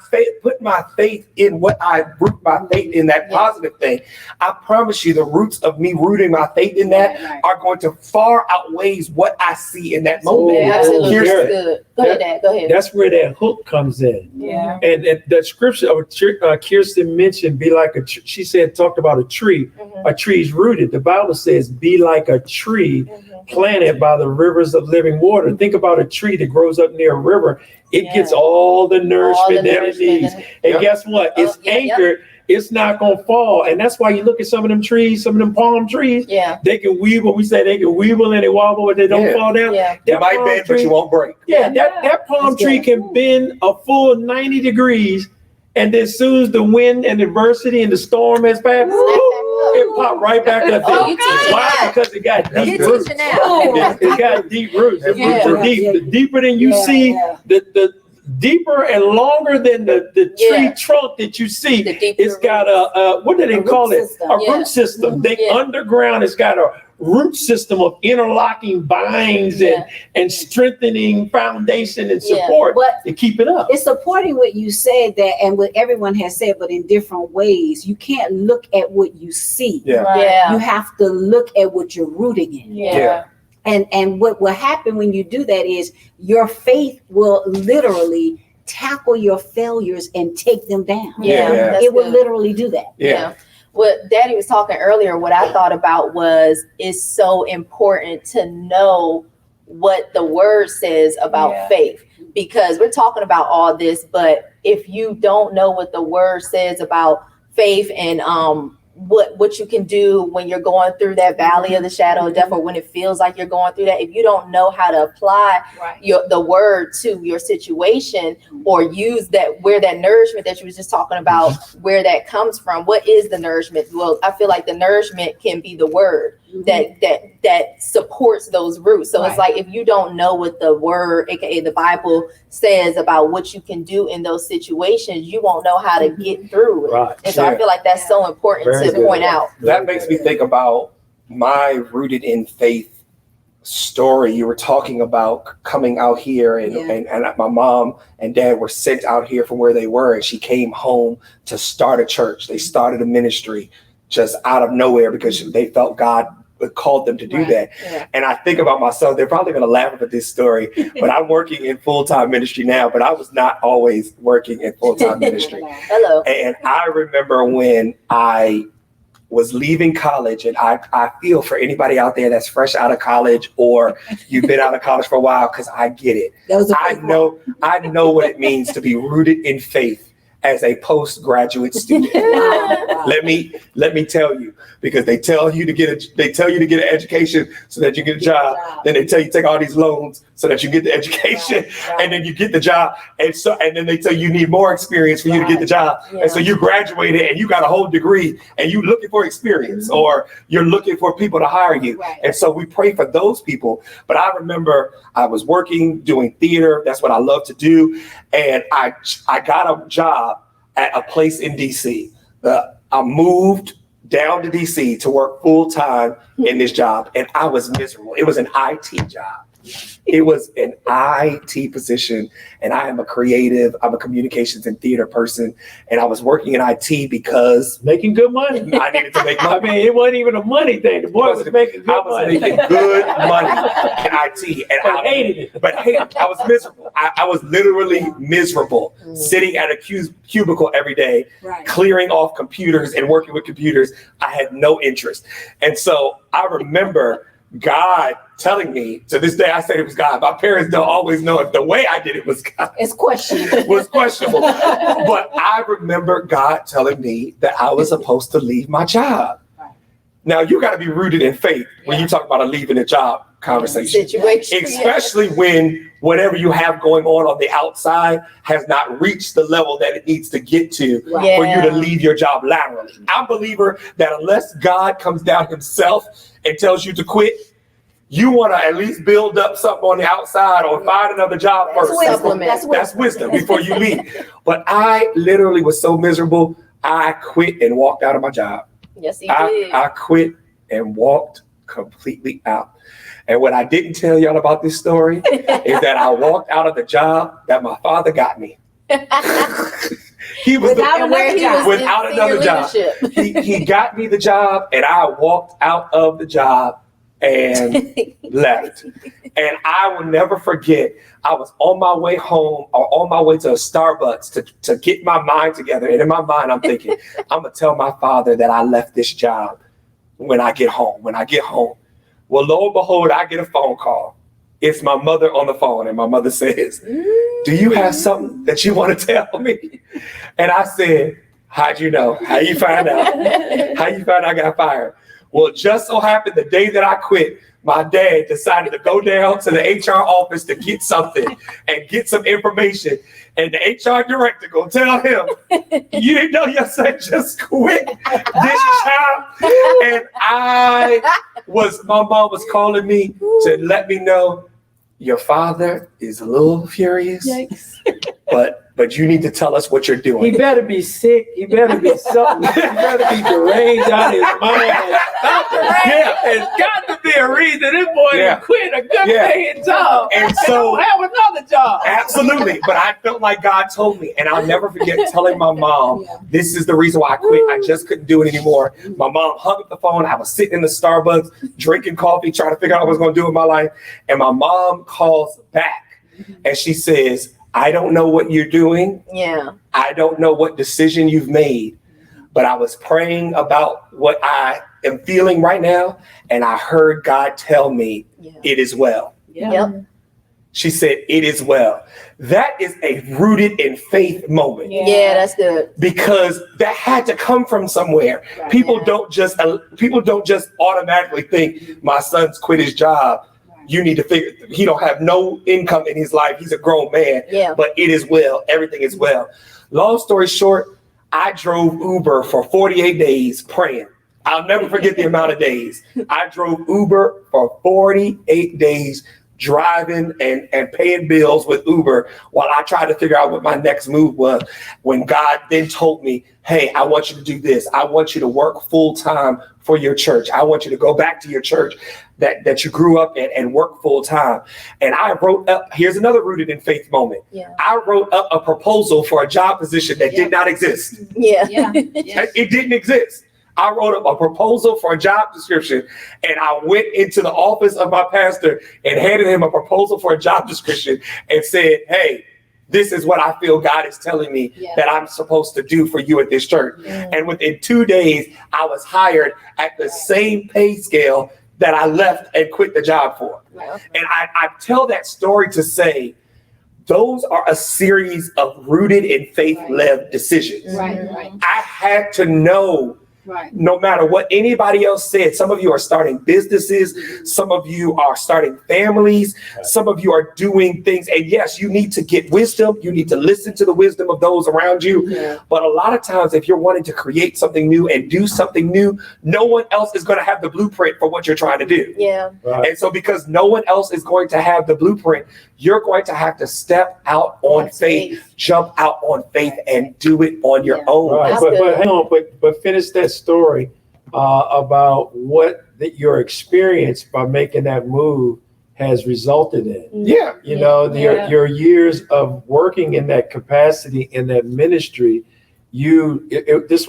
put my faith in what I root my faith in, that positive thing, I promise you the roots of me rooting my faith in that are going to far outweighs what I see in that moment. Absolutely. Good. Go ahead, Dad. Go ahead. That's where that hook comes in. And the scripture Kirsten mentioned, be like she said, talked about a tree. A tree's rooted. The Bible says, be like a tree planted by the rivers of living water. Think about a tree that grows up near a river. It gets all the nourishment that it needs. And guess what? It's anchored. It's not going to fall. And that's why you look at some of them trees, some of them palm trees, they can weevil. We say they can weevil and they wobble, but they don't fall down. You might bend, but you won't break. That palm tree can bend a full 90 degrees. And then as soon as the wind and adversity and the storm has passed, it popped right back up there. Why? Because it got deep roots. It got deep roots. The roots are deep. The deeper than you see, the deeper and longer than the tree trunk that you see, it's got a what do they call it? A root system. Underground, it's got a root system of interlocking binds and strengthening foundation and support to keep it up. It's supporting what you said that, and what everyone has said, but in different ways. You can't look at what you see. You have to look at what you're rooting in. And what will happen when you do that is your faith will literally tackle your failures and take them down. It will literally do that. What Daddy was talking earlier, what I thought about was, it's so important to know what the word says about faith, because we're talking about all this, but if you don't know what the word says about faith and what you can do when you're going through that valley of the shadow of death, or when it feels like you're going through that, if you don't know how to apply the word to your situation, or use that, where that nourishment that you was just talking about, where that comes from, what is the nourishment? Well, I feel like the nourishment can be the word that supports those roots. So it's like, if you don't know what the word, aka the Bible, says about what you can do in those situations, you won't know how to get through it. And so I feel like that's so important to point out. That makes me think about my rooted in faith story. You were talking about coming out here, and my mom and dad were sent out here from where they were, and she came home to start a church. They started a ministry just out of nowhere because they felt God called them to do that. And I think about myself, they're probably going to laugh at this story, but I'm working in full-time ministry now, but I was not always working in full-time ministry. And I remember when I was leaving college, and I feel for anybody out there that's fresh out of college, or you've been out of college for a while, because I get it. I know what it means to be rooted in faith as a postgraduate student. Let me tell you, because they tell you to get an education so that you get a job. Then they tell you to take all these loans so that you get the education, and then you get the job. And then they tell you need more experience for you to get the job. And so you graduated and you got a whole degree, and you looking for experience, or you're looking for people to hire you. And so we pray for those people. But I remember I was working, doing theater. That's what I love to do. And I got a job at a place in DC. I moved down to DC to work full time in this job, and I was miserable. It was an IT job. It was an IT position, and I am a creative. I'm a communications and theater person, and I was working in IT because making good money. I needed to make money. I mean, it wasn't even a money thing. The boy was making good money. I was making good money in IT, and I hated it. But I was miserable. I was literally miserable, sitting at a cubicle every day, clearing off computers and working with computers. I had no interest, and so I remember God telling me, to this day I said it was God. My parents don't always know if the way I did it was God. It's questionable. Was questionable. But I remember God telling me that I was supposed to leave my job. Now, you got to be rooted in faith when you talk about leaving a job. conversation. Situation. Especially when whatever you have going on the outside has not reached the level that it needs to get to for you to leave your job laterally. I'm a believer that unless God comes down himself and tells you to quit, you want to at least build up something on the outside or find another job first. That's wisdom before you leave. But I literally was so miserable, I quit and walked out of my job. Yes, he did. I quit and walked completely out. And what I didn't tell y'all about this story is that I walked out of the job that my father got me. He was without another job. He got me the job, and I walked out of the job and left. And I will never forget, I was on my way home or on my way to a Starbucks to get my mind together. And in my mind, I'm thinking, I'm going to tell my father that I left this job when I get home. Well, lo and behold, I get a phone call. It's my mother on the phone, and my mother says, do you have something that you want to tell me? And I said, how'd you know? How you find out? How you find out I got fired? Well, it just so happened the day that I quit, my dad decided to go down to the HR office to get something and get some information. And the HR director gonna tell him, you didn't know your son just quit this job? And my mom was calling me to let me know, your father is a little furious, but you need to tell us what you're doing. He better be sick. He better be something. He better be deranged out of his mind. There's got to be a reason this boy didn't quit a good paying job and so have another job. Absolutely. But I felt like God told me, and I'll never forget telling my mom, this is the reason why I quit. I just couldn't do it anymore. My mom hung up the phone. I was sitting in the Starbucks, drinking coffee, trying to figure out what I was going to do with my life. And my mom calls back and she says, I don't know what you're doing. Yeah. I don't know what decision you've made, but I was praying about what I am feeling right now, and I heard God tell me, it is well. Yep. She said, it is well. That is a rooted in faith moment. Yeah, that's good. Because that had to come from somewhere. Right. People don't just automatically think my son's quit his job. You need to figure, he don't have no income in his life. He's a grown man, but it is well. Everything is well. Long story short, I drove Uber for 48 days praying. I'll never forget the amount of days. I drove Uber for 48 days, driving and paying bills with Uber while I tried to figure out what my next move was. When God then told me, hey, I want you to do this. I want you to work full time for your church. I want you to go back to your church that you grew up in and work full time. And I wrote up, here's another rooted in faith moment. I wrote up a proposal for a job position that did not exist. It didn't exist. I wrote up a proposal for a job description, and I went into the office of my pastor and handed him a proposal for a job description and said, hey, this is what I feel God is telling me that I'm supposed to do for you at this church. And within 2 days, I was hired at the same pay scale that I left and quit the job for. And I tell that story to say, those are a series of rooted in faith-led decisions. I had to know, no matter what anybody else said, some of you are starting businesses, some of you are starting families, some of you are doing things. And yes, you need to get wisdom. You need to listen to the wisdom of those around you. But a lot of times, if you're wanting to create something new and do something new, no one else is going to have the blueprint for what you're trying to do. And so because no one else is going to have the blueprint, you're going to have to step out on faith, jump out on faith, and do it on your own. But hang on, but finish that story about what your experience by making that move has resulted in. You know, your years of working in that capacity in that ministry. This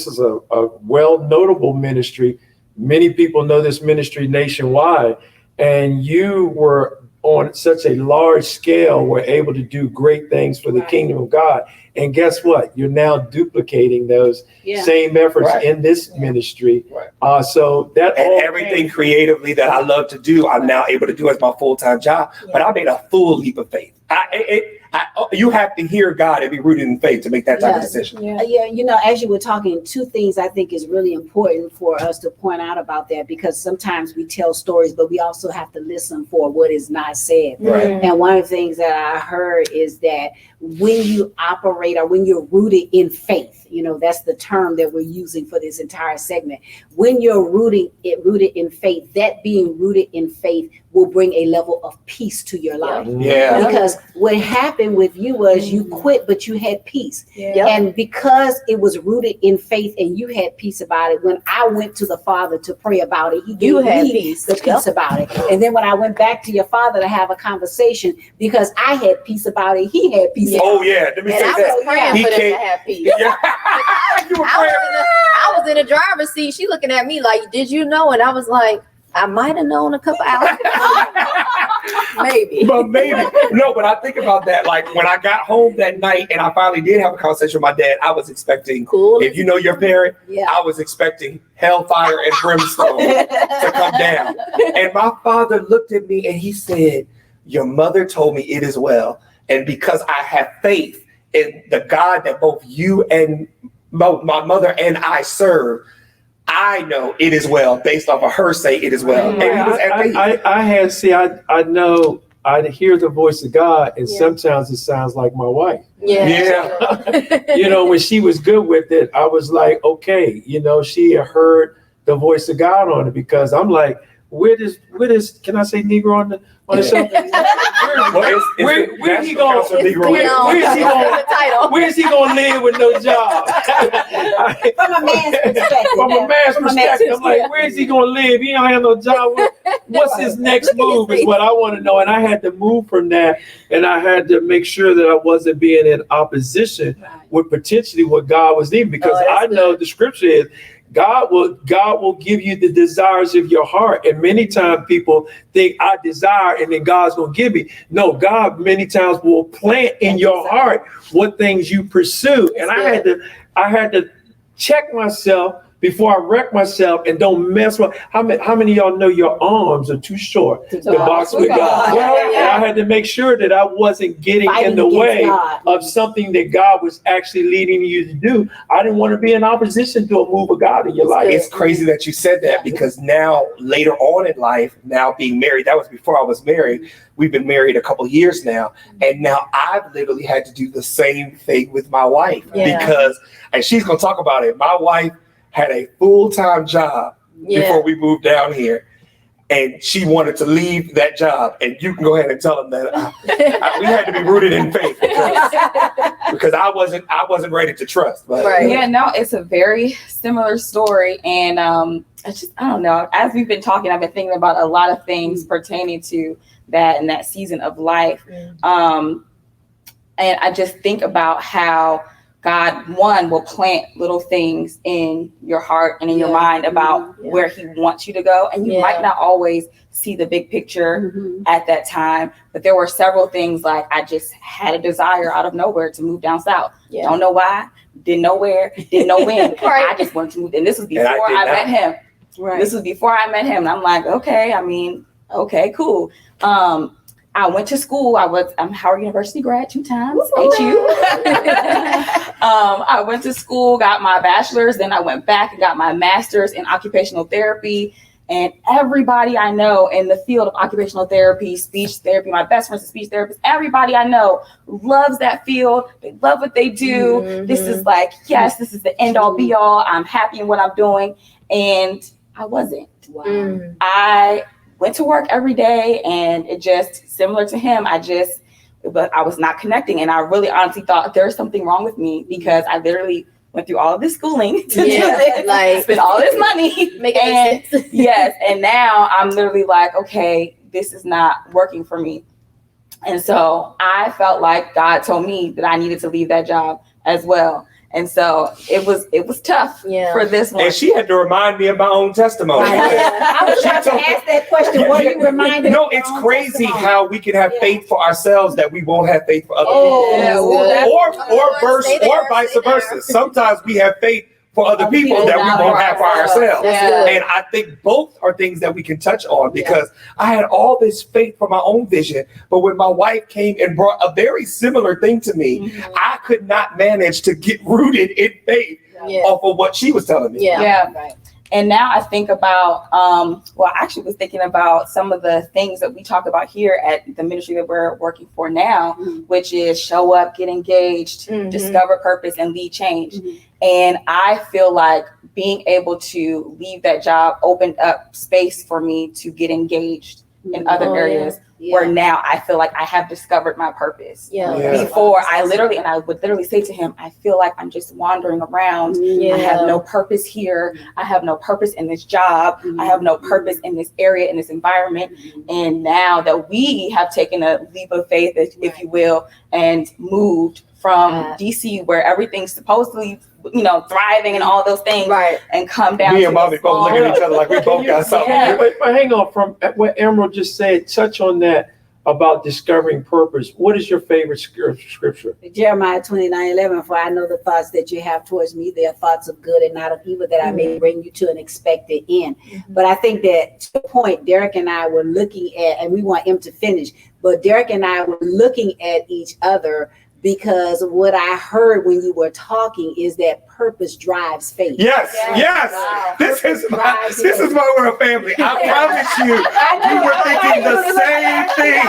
is a well notable ministry. Many people know this ministry nationwide, and you were on such a large scale, were able to do great things for the kingdom of God. And guess what? You're now duplicating those same efforts in this ministry. So that everything creatively that I love to do, I'm now able to do as my full-time job. But I made a full leap of faith. I you have to hear God and be rooted in faith to make that type of decision. Yeah, as you were talking, two things I think is really important for us to point out about that, because sometimes we tell stories, but we also have to listen for what is not said. Right. And one of the things that I heard is that when you operate or when you're rooted in faith, that's the term that we're using for this entire segment. When you're rooted in faith, that being rooted in faith will bring a level of peace to your life. Yeah. Because what happened with you was you quit, but you had peace. And because it was rooted in faith and you had peace about it, when I went to the Father to pray about it, he gave me the peace about it. And then when I went back to your Father to have a conversation, because I had peace about it, he had peace about it. Oh yeah, let me say And I was praying for them to have peace. I was in the driver's seat. She looking at me like, did you know? And I was like, I might have known a couple hours ago. Maybe. But I think about that. Like when I got home that night and I finally did have a conversation with my dad, I was expecting, if you know your parent, I was expecting hellfire and brimstone to come down. And my father looked at me and he said, your mother told me it is well. And because I have faith in the God that both you and my mother and I serve, I know it is well based off of her say it is well. And he was I know I hear the voice of God, and sometimes it sounds like my wife. When she was good with it, I was like, okay, she had heard the voice of God on it, because I'm like, where does can I say Negro on the show? Where is he going? Where is he going to live with no job? From a man's perspective. I'm like, where is he going to live? He don't have no job. What's his next move is what I want to know. And I had to move from that, and I had to make sure that I wasn't being in opposition with potentially what God was needing, because I know the scripture is, God will give you the desires of your heart. And many times people think I desire and then God's going to give me. No, God many times will plant in your heart what things you pursue. And I had to check myself before I wreck myself and don't mess with. How many of y'all know your arms are too short to box with God? And I had to make sure that I wasn't getting in the way of something that God was actually leading you to do. I didn't want to be in opposition to a move of God in your life. It's crazy that you said that, because now later on in life, now being married, that was before I was married. We've been married a couple of years now. And now I've literally had to do the same thing with my wife because, and she's going to talk about it. My wife had a full-time job before we moved down here, and she wanted to leave that job. And you can go ahead and tell them that we had to be rooted in faith because I wasn't ready to trust. But. Yeah, no, it's a very similar story, and I don't know. As we've been talking, I've been thinking about a lot of things pertaining to that and that season of life, and I just think about how God, one, will plant little things in your heart and in your mind about where he wants you to go. And you might not always see the big picture at that time, but there were several things, like I just had a desire out of nowhere to move down south. Don't know why, didn't know where, didn't know when. I just wanted to move. And this was before I met him. This was before I met him. And I'm like, okay, cool. I went to school. I'm Howard University grad 2 times. HU. I went to school, got my bachelor's, then I went back and got my master's in occupational therapy. And everybody I know in the field of occupational therapy, speech therapy, my best friend's a speech therapist, everybody I know loves that field. They love what they do. This is like, yes, this is the end all be all. I'm happy in what I'm doing. And I wasn't. I went to work every day, and it just, similar to him, but I was not connecting. And I really honestly thought there's something wrong with me, because I literally went through all of this schooling to do this, like spend all this money. And now I'm literally like, okay, this is not working for me. And so I felt like God told me that I needed to leave that job as well. And so it was tough for this one. And she had to remind me of my own testimony. I was about to ask that question. What are you reminded? No, it's crazy how we can have faith for ourselves that we won't have faith for other people. Or vice versa. Sometimes we have faith for other people that we won't have for ourselves. Yeah. And I think both are things that we can touch on, because I had all this faith for my own vision, but when my wife came and brought a very similar thing to me, I could not manage to get rooted in faith off of what she was telling me. Yeah. Right. And now I think about, well, I actually was thinking about some of the things that we talk about here at the ministry that we're working for now, which is show up, get engaged, discover purpose, and lead change. And I feel like being able to leave that job opened up space for me to get engaged in other areas where now I feel like I have discovered my purpose. Before I would literally say to him, I feel like I'm just wandering around. I have no purpose here. I have no purpose in this job. I have no purpose in this area, in this environment. And now that we have taken a leap of faith, if you will, and moved from DC, where everything's supposedly, thriving and all those things, and come down. Me and Mommy both looking at each other like we both got something. But hang on, from what Emerald just said, touch on that about discovering purpose. What is your favorite scripture? Jeremiah 29:11, for I know the thoughts that you have towards me, they are thoughts of good and not of evil, that I may bring you to an expected end. But I think that, to the point, Derek and I were looking at, and we want him to finish, but Derek and I were looking at each other, because what I heard when you were talking is that purpose drives faith. Yes. Wow. This is why we're a family. I promise you, we were thinking the same thing.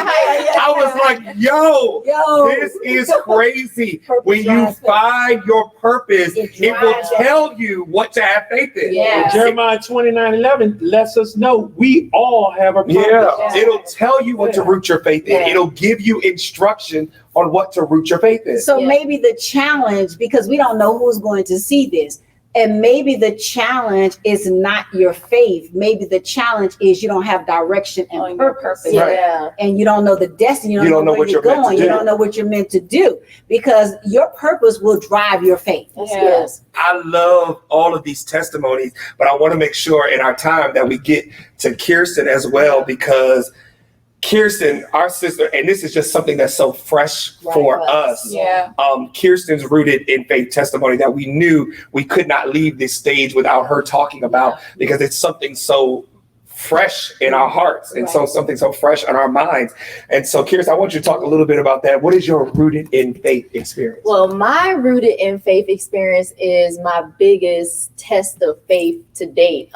I was like, yo, this is crazy. When you find your purpose, it will tell you what to have faith in. Jeremiah 29:11 lets us know we all have a purpose. It'll tell you what to root your faith in. It'll give you instruction on what to root your faith in. So maybe the challenge, because we don't know who's going to see this, and maybe the challenge is not your faith. Maybe the challenge is you don't have direction and purpose. And you don't know the destiny. You don't know where you're going. You don't know what you're meant to do, because your purpose will drive your faith. I love all of these testimonies, but I want to make sure in our time that we get to Kirsten as well, because Kirsten, our sister, and this is just something that's so fresh for us. Kirsten's rooted in faith testimony that we knew we could not leave this stage without her talking about, because it's something so fresh in our hearts and so something so fresh in our minds. And so, Kirsten, I want you to talk a little bit about that. What is your rooted in faith experience? Well, my rooted in faith experience is my biggest test of faith to date.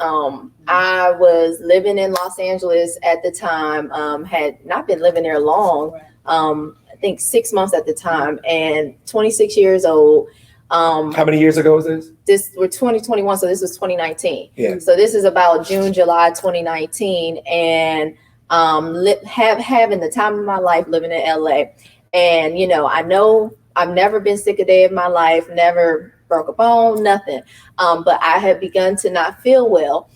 I was living in Los Angeles at the time, had not been living there long, I think 6 months at the time, and 26 years old. How many years ago was this? We're 2021, so this was 2019. So this is about June, July 2019, and having the time of my life living in LA. And I know I've never been sick a day of my life, never broke a bone, nothing. But I had begun to not feel well.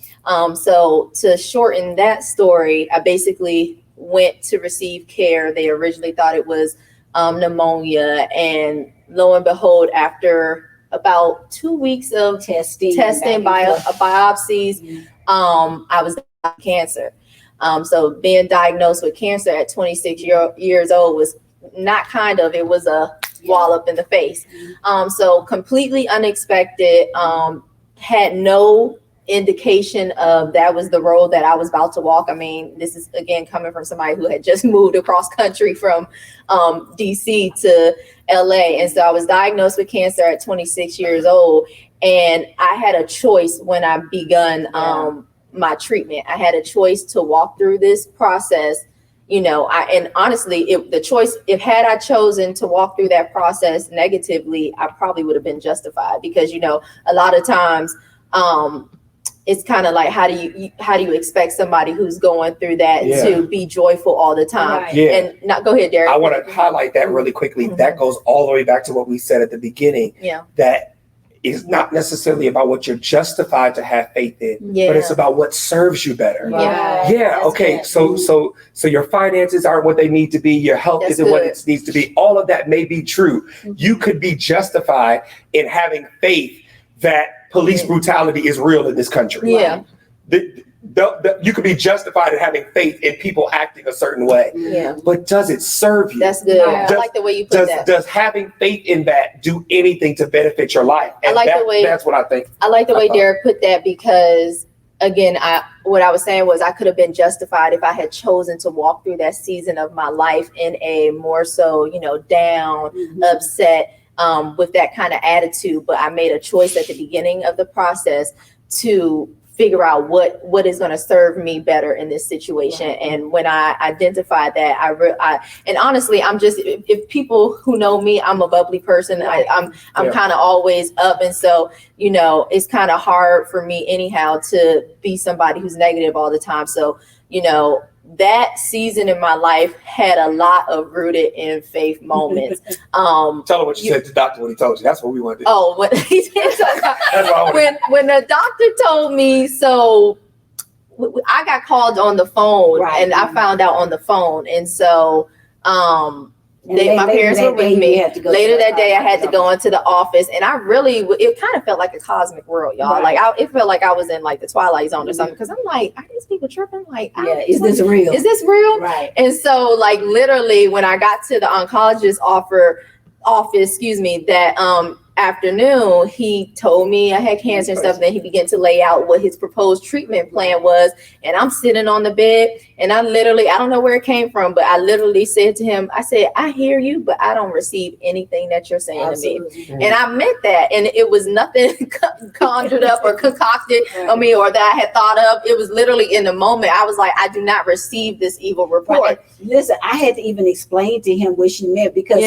So to shorten that story, I basically went to receive care. They originally thought it was pneumonia, and lo and behold, after about 2 weeks of testing biopsies, I was diagnosed with cancer. So being diagnosed with cancer at 26 years old was not it was a wallop in the face. So completely unexpected, had no indication of that was the road that I was about to walk. I mean, this is again coming from somebody who had just moved across country from DC to LA. And so I was diagnosed with cancer at 26 years old. And I had a choice when I begun my treatment. I had a choice to walk through this process. And honestly, if had I chosen to walk through that process negatively, I probably would have been justified, because, a lot of times, it's kind of like, how do you expect somebody who's going through that to be joyful all the time? And go ahead, Derek. I want to highlight that really quickly. That goes all the way back to what we said at the beginning. That is not necessarily about what you're justified to have faith in, but it's about what serves you better. Okay. So your finances aren't what they need to be. Your health isn't what it needs to be. All of that may be true. You could be justified in having faith that police brutality is real in this country. you could be justified in having faith in people acting a certain way. Yeah. But does it serve you? That's good. I like the way you put that. Does having faith in that do anything to benefit your life? And that's what I think. I like the way Derek put that, because again, what I was saying was I could have been justified if I had chosen to walk through that season of my life in a more so, down, upset, with that kind of attitude. But I made a choice at the beginning of the process to figure out what is going to serve me better in this situation. And when I identified that, and honestly, I'm just, if people who know me, I'm a bubbly person. I'm kind of always up. And so, it's kind of hard for me anyhow to be somebody who's negative all the time. So, that season in my life had a lot of rooted in faith moments. Tell her what you said to the doctor when he told you. That's what we want to do. Oh, what he did. When the doctor told me, so I got called on the phone, and I found out on the phone. And so my parents were with me. Later that day, I had to go into the office, and it kind of felt like a cosmic world, y'all. Right. It felt like I was in like the Twilight Zone or something, because I'm like, are these people tripping? Is this real? Is this real? Right. And so, literally, when I got to the oncologist's office, that afternoon, he told me I had cancer and stuff. Then he began to lay out what his proposed treatment plan was. And I'm sitting on the bed, and I don't know where it came from, but I literally said to him, I said, I hear you, but I don't receive anything that you're saying to me. And I meant that. And it was nothing conjured up or concocted on me or that I had thought of. It was literally in the moment. I was like, I do not receive this evil report. Right. Listen, I had to even explain to him what she meant, because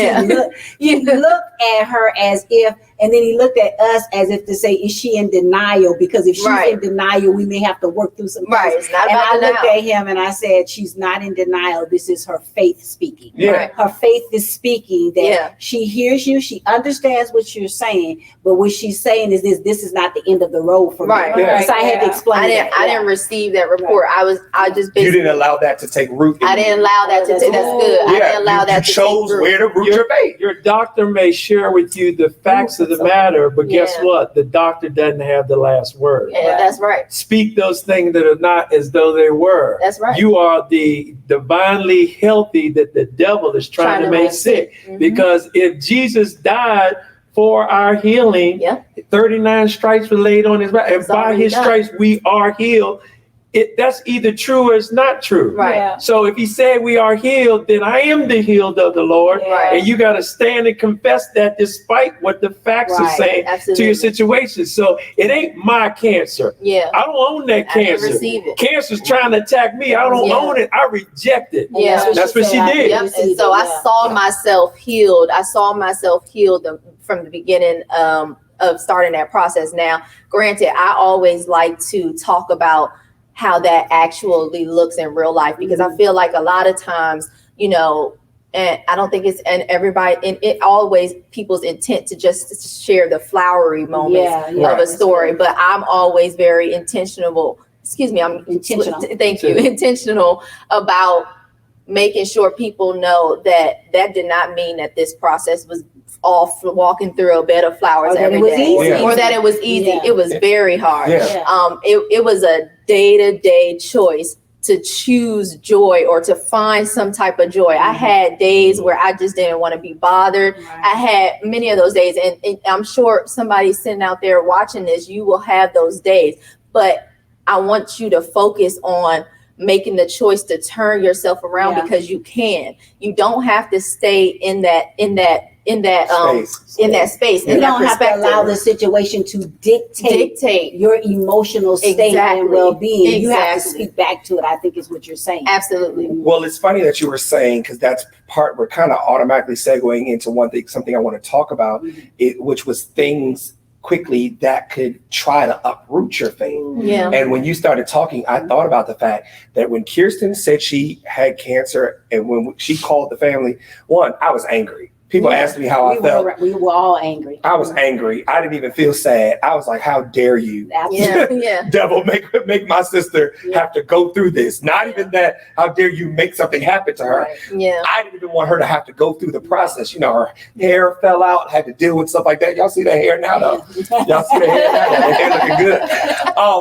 he looked at her as if, and then he looked at us as if to say, is she in denial? Because if she's in denial, we may have to work through some things. Right. It's not about I denial. looked at him and I said, she's not in denial. This is her faith speaking. Yeah. Right. Her faith is speaking that she hears you. She understands what you're saying. But what she's saying is this is not the end of the road for me. Yeah. So I had to explain I didn't receive that report. I just basically. You didn't allow that to take root. I didn't allow that to take. That's good. I didn't allow that to take root. You chose where to root your faith. Your doctor may share with you the facts of the matter, but guess what? The doctor doesn't have the last word. Yeah, that's right. Speak those things that are not as though they were. That's right. You are the divinely healthy that the devil is trying to make sick. Because if Jesus died for our healing, 39 stripes were laid on his back, and by his stripes we are healed. That's either true or it's not true. Right. Yeah. So if he said we are healed, then I am the healed of the Lord. Right. And you got to stand and confess that despite what the facts are saying to your situation. So it ain't my cancer. Yeah. I don't own that cancer. Didn't receive it. Cancer's trying to attack me. I don't own it. I reject it. Yeah. That's what she did. Yep. And so I saw myself healed. I saw myself healed from the beginning of starting that process. Now, granted, I always like to talk about how that actually looks in real life, because I feel like a lot of times, and I don't think it's everybody, and it always people's intent to just share the flowery moments of a story. But I'm always very intentional. I'm intentional. Thank you. Intentional about making sure people know that did not mean that this process was all walking through a bed of flowers every day, or that it was easy. Yeah. It was very hard. Yeah. It was a day-to-day choice to choose joy or to find some type of joy. I had days where I just didn't want to be bothered. I had many of those days, and I'm sure somebody sitting out there watching this, you will have those days. But I want you to focus on making the choice to turn yourself around, because you can. You don't have to stay in that space. You don't have to allow the situation to dictate your emotional state and well-being. You have to speak back to it, I think is what you're saying. Absolutely. Well, it's funny that you were saying, because that's we're kind of automatically segueing into something I want to talk about, which was things quickly that could try to uproot your faith. Yeah. And when you started talking, I thought about the fact that when Kirsten said she had cancer and when she called the family, one, I was angry. People asked me how I felt. We were all angry. I was angry. I didn't even feel sad. I was like, how dare you, devil, make my sister have to go through this. Not even that, how dare you make something happen to her. Yeah. I didn't even want her to have to go through the process. You know, her hair fell out, had to deal with stuff like that. Y'all see the hair now, though? Y'all see the hair now? The hair looking good.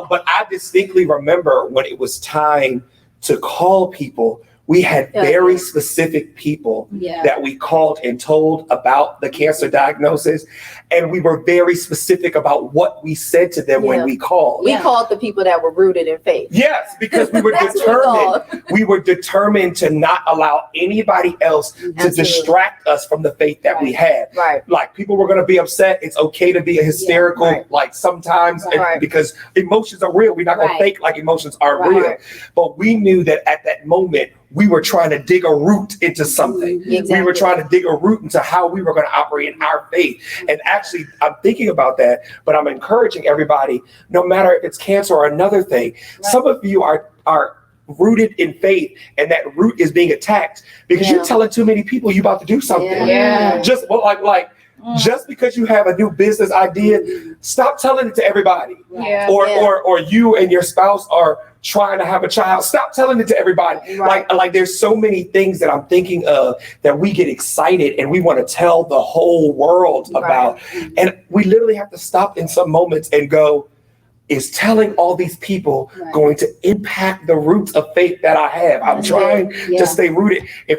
But I distinctly remember when it was time to call people, we had very specific people that we called and told about the cancer diagnosis. And we were very specific about what we said to them when we called. We called the people that were rooted in faith. Yes, because we were determined. We were determined to not allow anybody else to distract us from the faith that we had. Right. Like, people were going to be upset. It's okay to be hysterical, like sometimes, because emotions are real. We're not going to fake like emotions are real. But we knew that at that moment, we were trying to dig a root into something. We were trying to dig a root into how we were going to operate in our faith. And actually, I'm thinking about that, but I'm encouraging everybody, no matter if it's cancer or another thing, some of you are rooted in faith, and that root is being attacked because you're telling too many people you're about to do something. Just just because you have a new business idea, stop telling it to everybody. Or you and your spouse are trying to have a child, stop telling it to everybody. Like there's so many things that I'm thinking of that we get excited and we want to tell the whole world about. And we literally have to stop in some moments and go, is telling all these people going to impact the roots of faith that I have? I'm trying to stay rooted. If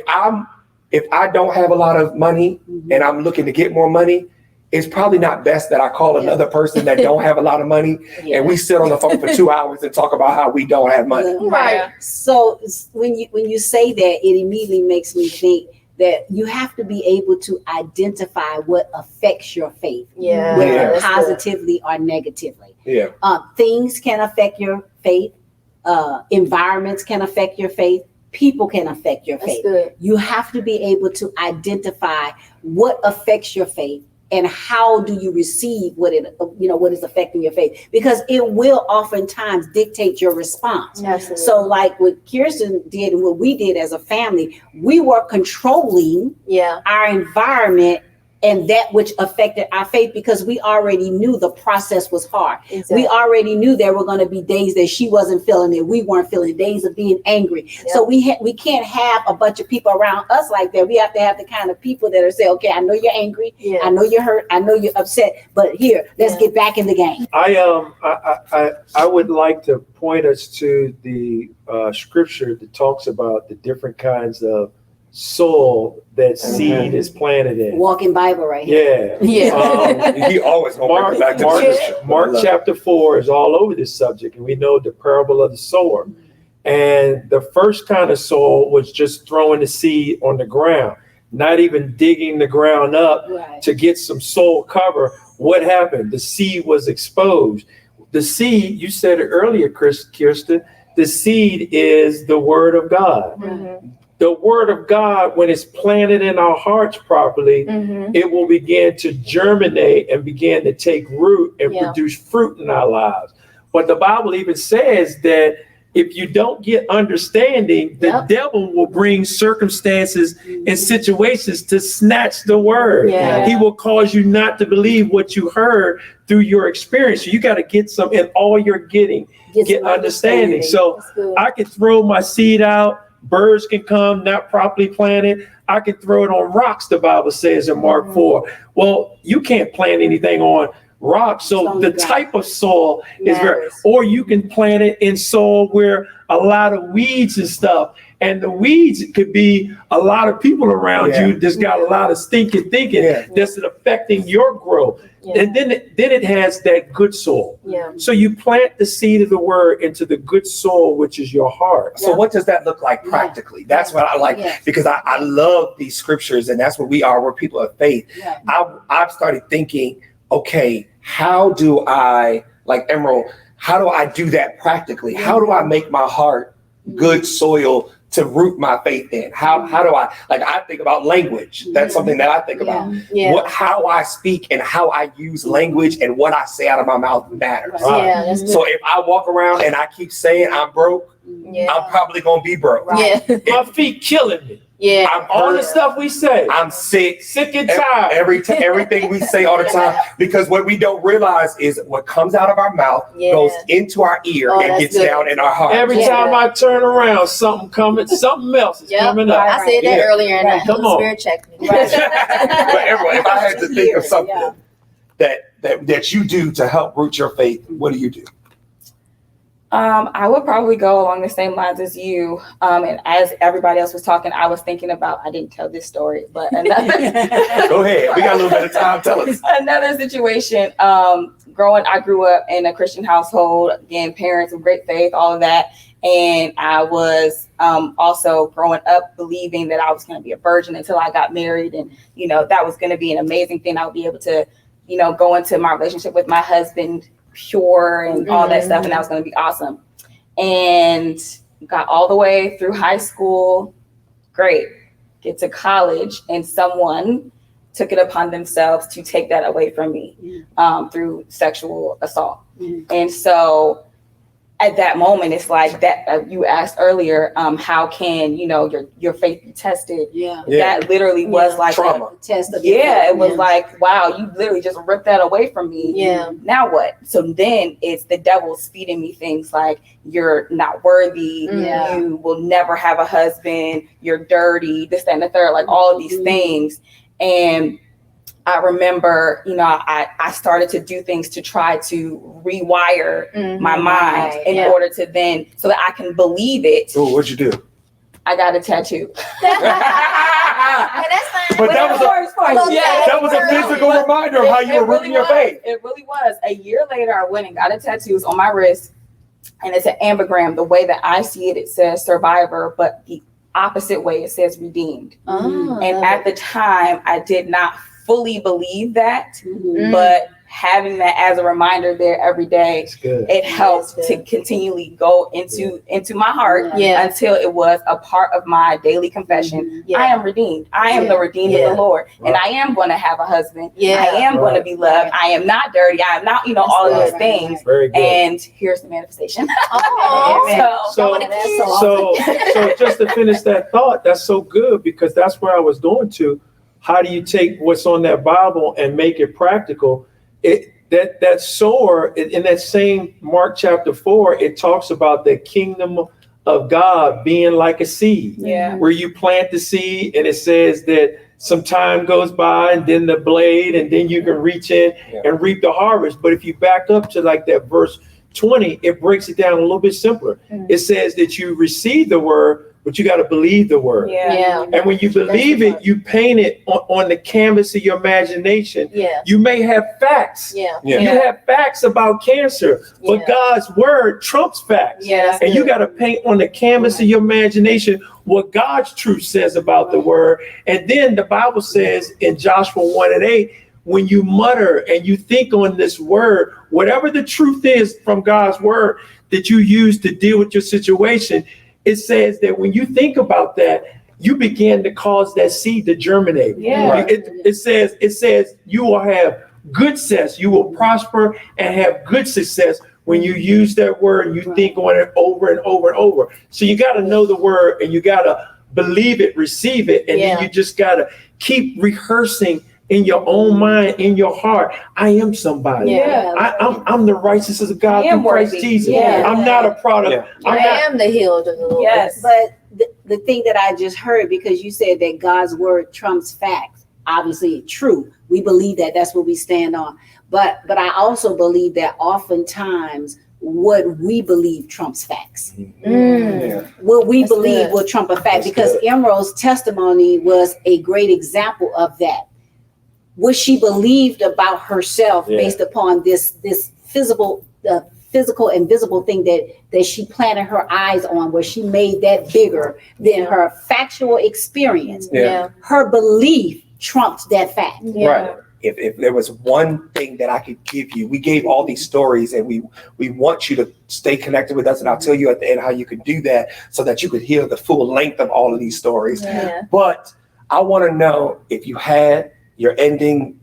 I don't have a lot of money and I'm looking to get more money, it's probably not best that I call another person that don't have a lot of money and we sit on the phone for 2 hours and talk about how we don't have money. So when you say that, it immediately makes me think that you have to be able to identify what affects your faith, whether positively or negatively. Things can affect your faith. Environments can affect your faith. People can affect your faith. You have to be able to identify what affects your faith and how do you receive what is affecting your faith, because it will oftentimes dictate your response. So like what Kirsten did and what we did as a family, we were controlling our environment and that which affected our faith, because we already knew the process was hard. We already knew there were going to be days that she wasn't feeling it, we weren't feeling it, days of being angry. So we can't have a bunch of people around us like that. We have to have the kind of people that are saying, okay, I know you're angry, I know you're hurt, I know you're upset, but here, let's get back in the game. I would like to point us to the scripture that talks about the different kinds of soil that seed is planted in. Walking Bible right here. He always going back to Mark chapter 4 is all over this subject, and we know the parable of the sower. And the first kind of soil was just throwing the seed on the ground, not even digging the ground up to get some soil cover. What happened? The seed was exposed. The seed, you said it earlier, Kirsten, the seed is the word of God. The word of God, when it's planted in our hearts properly, it will begin to germinate and begin to take root and produce fruit in our lives. But the Bible even says that if you don't get understanding, the devil will bring circumstances and situations to snatch the word. He will cause you not to believe what you heard through your experience. You got to get some, in all you're getting, get understanding. So I can throw my seed out. Birds can come, not properly planted. I can throw it on rocks, the Bible says in Mark 4. Well, you can't plant anything on rocks. So the type of soil is or you can plant it in soil where a lot of weeds and stuff. And the weeds could be a lot of people around you that's got a lot of stinking thinking that's affecting your growth. And then it has that good soil. So you plant the seed of the word into the good soil, which is your heart. So what does that look like practically? That's what I like, because I love these scriptures, and that's what we are. We're people of faith. I've started thinking, okay, how do I, like Emerald, how do I do that practically? How do I make my heart good soil to root my faith in? How do I, like, I think about language. That's something that I think about. How I speak and how I use language and what I say out of my mouth matters. So if I walk around and I keep saying I'm broke, I'm probably gonna be broke. My feet killing me. Yeah. All the stuff we say. I'm sick and tired. Everything we say all the time, because what we don't realize is what comes out of our mouth goes into our ear and gets down in our heart. Every time I turn around, something else is coming up. I said that earlier, and the Come on. Spirit checked me. But everyone, if I had to think of something that you do to help root your faith, what do you do? I would probably go along the same lines as you. And as everybody else was talking, I was thinking about, I didn't tell this story, but another. Go ahead. We got a little bit of time. Tell us. Another situation. I grew up in a Christian household, again, parents of great faith, all of that. And I was also growing up believing that I was going to be a virgin until I got married. And, that was going to be an amazing thing. I would be able to, go into my relationship with my husband pure and all that stuff, and that was going to be awesome. And got all the way through high school, great, get to college, and someone took it upon themselves to take that away from me through sexual assault. And so at that moment, it's like that you asked earlier, how can your faith be tested? That literally was like trauma. A test of it was like, wow, you literally just ripped that away from me. Now what? So then it's the devil's feeding me things like, you're not worthy, you will never have a husband, you're dirty, this, that, and the third, like all of these things. And I remember, I started to do things to try to rewire my mind in order to then, so that I can believe it. Oh, what'd you do? I got a tattoo. That's fine. But that was a physical reminder of how you were rooting your faith. It really was. A year later, I went and got a tattoo. It's on my wrist, and it's an ambigram. The way that I see it, it says survivor, but the opposite way, it says redeemed. And at the time, I did not fully believe that, but having that as a reminder there every day, it helped to continually go into my heart until it was a part of my daily confession. I am redeemed. I am the redeemed of the Lord, and I am going to have a husband. I am going to be loved. I am not dirty. I am not, all of those things. And here's the manifestation. So just to finish that thought, that's so good, because that's where I was going to. How do you take what's on that Bible and make it practical? That sower in that same Mark chapter 4, it talks about the kingdom of God being like a seed, where you plant the seed, and it says that some time goes by, and then the blade, and then you can reach in and reap the harvest. But if you back up to like that verse 20, it breaks it down a little bit simpler. It says that you receive the word, but you got to believe the word. And when you believe it, you paint it on the canvas of your imagination. You may have facts. You have facts about cancer, but God's word trumps facts. And you got to paint on the canvas of your imagination what God's truth says about the word. And then the Bible says in Joshua 1:8, when you mutter and you think on this word, whatever the truth is from God's word that you use to deal with your situation, it says that when you think about that, you begin to cause that seed to germinate. It says you will have good success. You will prosper and have good success when you use that word and you think on it over and over and over. So you got to know the word, and you got to believe it, receive it, and then you just got to keep rehearsing in your own mind, in your heart. I am somebody. I'm the righteousness of God through Christ Jesus. I'm not a product. I am the healed of the Lord. But the thing that I just heard, because you said that God's word trumps facts, obviously true. We believe that. That's what we stand on. But I also believe that oftentimes what we believe trumps facts. What we believe will trump a fact, because Emerald's testimony was a great example of that. What she believed about herself based upon this physical and visible thing that she planted her eyes on, where she made that bigger than her factual experience. Her belief trumps that fact. Right. If there was one thing that I could give you, we gave all these stories, and we want you to stay connected with us, and I'll tell you at the end how you can do that so that you could hear the full length of all of these stories. But I want to know, if you had your ending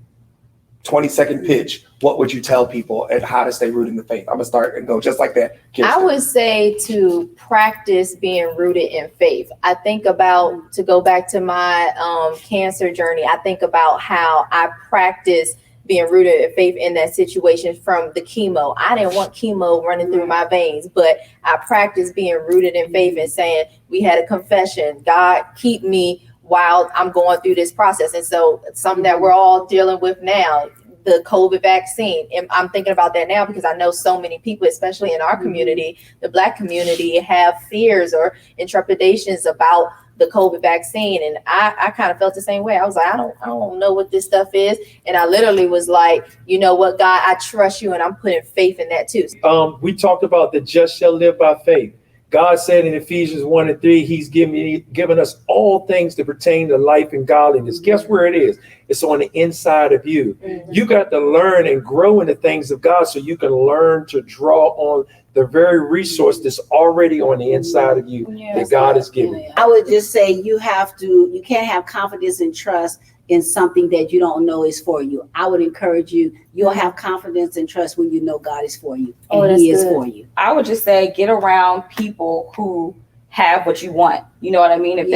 20-second pitch, what would you tell people and how to stay rooted in the faith? I'm gonna start and go just like that. Kirsten. I would say to practice being rooted in faith. I think about, to go back to my cancer journey, I think about how I practice being rooted in faith in that situation from the chemo. I didn't want chemo running through my veins, but I practiced being rooted in faith and saying, we had a confession, God, keep me while I'm going through this process. And so something that we're all dealing with now, the COVID vaccine. And I'm thinking about that now because I know so many people, especially in our community, the Black community, have fears or intrepidations about the COVID vaccine. And I kind of felt the same way. I was like, I don't know what this stuff is. And I literally was like, you know what, God, I trust you, and I'm putting faith in that too. We talked about the just shall live by faith. God said in Ephesians 1:3, he's given us all things that pertain to life and godliness. Guess where it is? It's on the inside of you. Mm-hmm. You got to learn and grow in the things of God so you can learn to draw on the very resource that's already on the inside of you that God has given you. I would just say you can't have confidence and trust in something that you don't know is for you. I would encourage you'll have confidence and trust when you know God is for you and He is for you. I would just say get around people who have what you want. You know what I mean? If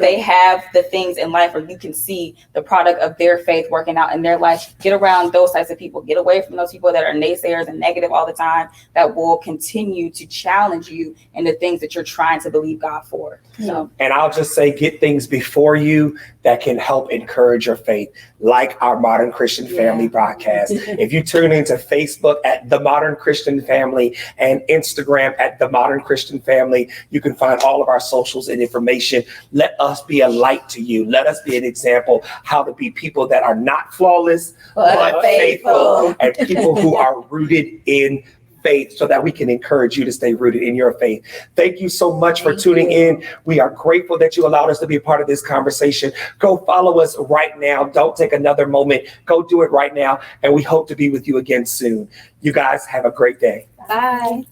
they have the things in life, or you can see the product of their faith working out in their life, get around those types of people. Get away from those people that are naysayers and negative all the time, that will continue to challenge you in the things that you're trying to believe God for. So, and I'll just say, get things before you that can help encourage your faith, like our Modern Christian Family broadcast. If you tune into Facebook at The Modern Christian Family and Instagram at The Modern Christian Family, you can find all of our socials and information. Let us be a light to you. Let us be an example how to be people that are not flawless, but faithful, and people who are rooted in faith, so that we can encourage you to stay rooted in your faith. Thank you so much for tuning in. We are grateful that you allowed us to be a part of this conversation. Go follow us right now. Don't take another moment. Go do it right now. And we hope to be with you again soon. You guys have a great day. Bye.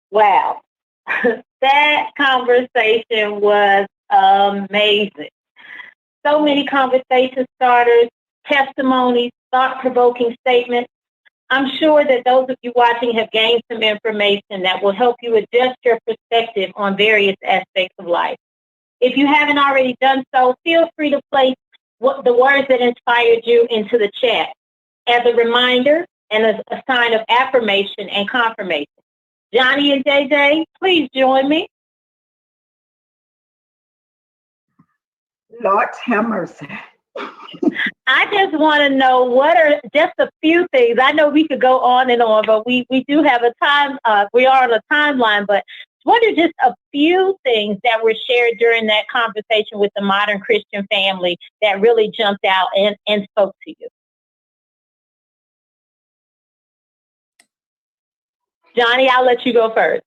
Wow. That conversation was amazing. So many conversation starters, testimonies, thought-provoking statements. I'm sure that those of you watching have gained some information that will help you adjust your perspective on various aspects of life. If you haven't already done so, feel free to place the words that inspired you into the chat as a reminder and as a sign of affirmation and confirmation. Johnny and JJ, please join me. Lord have mercy. I just want to know what are just a few things. I know we could go on and on, but we do have a time. We are on a timeline, but what are just a few things that were shared during that conversation with the Modern Christian Family that really jumped out and spoke to you? Johnny, I'll let you go first.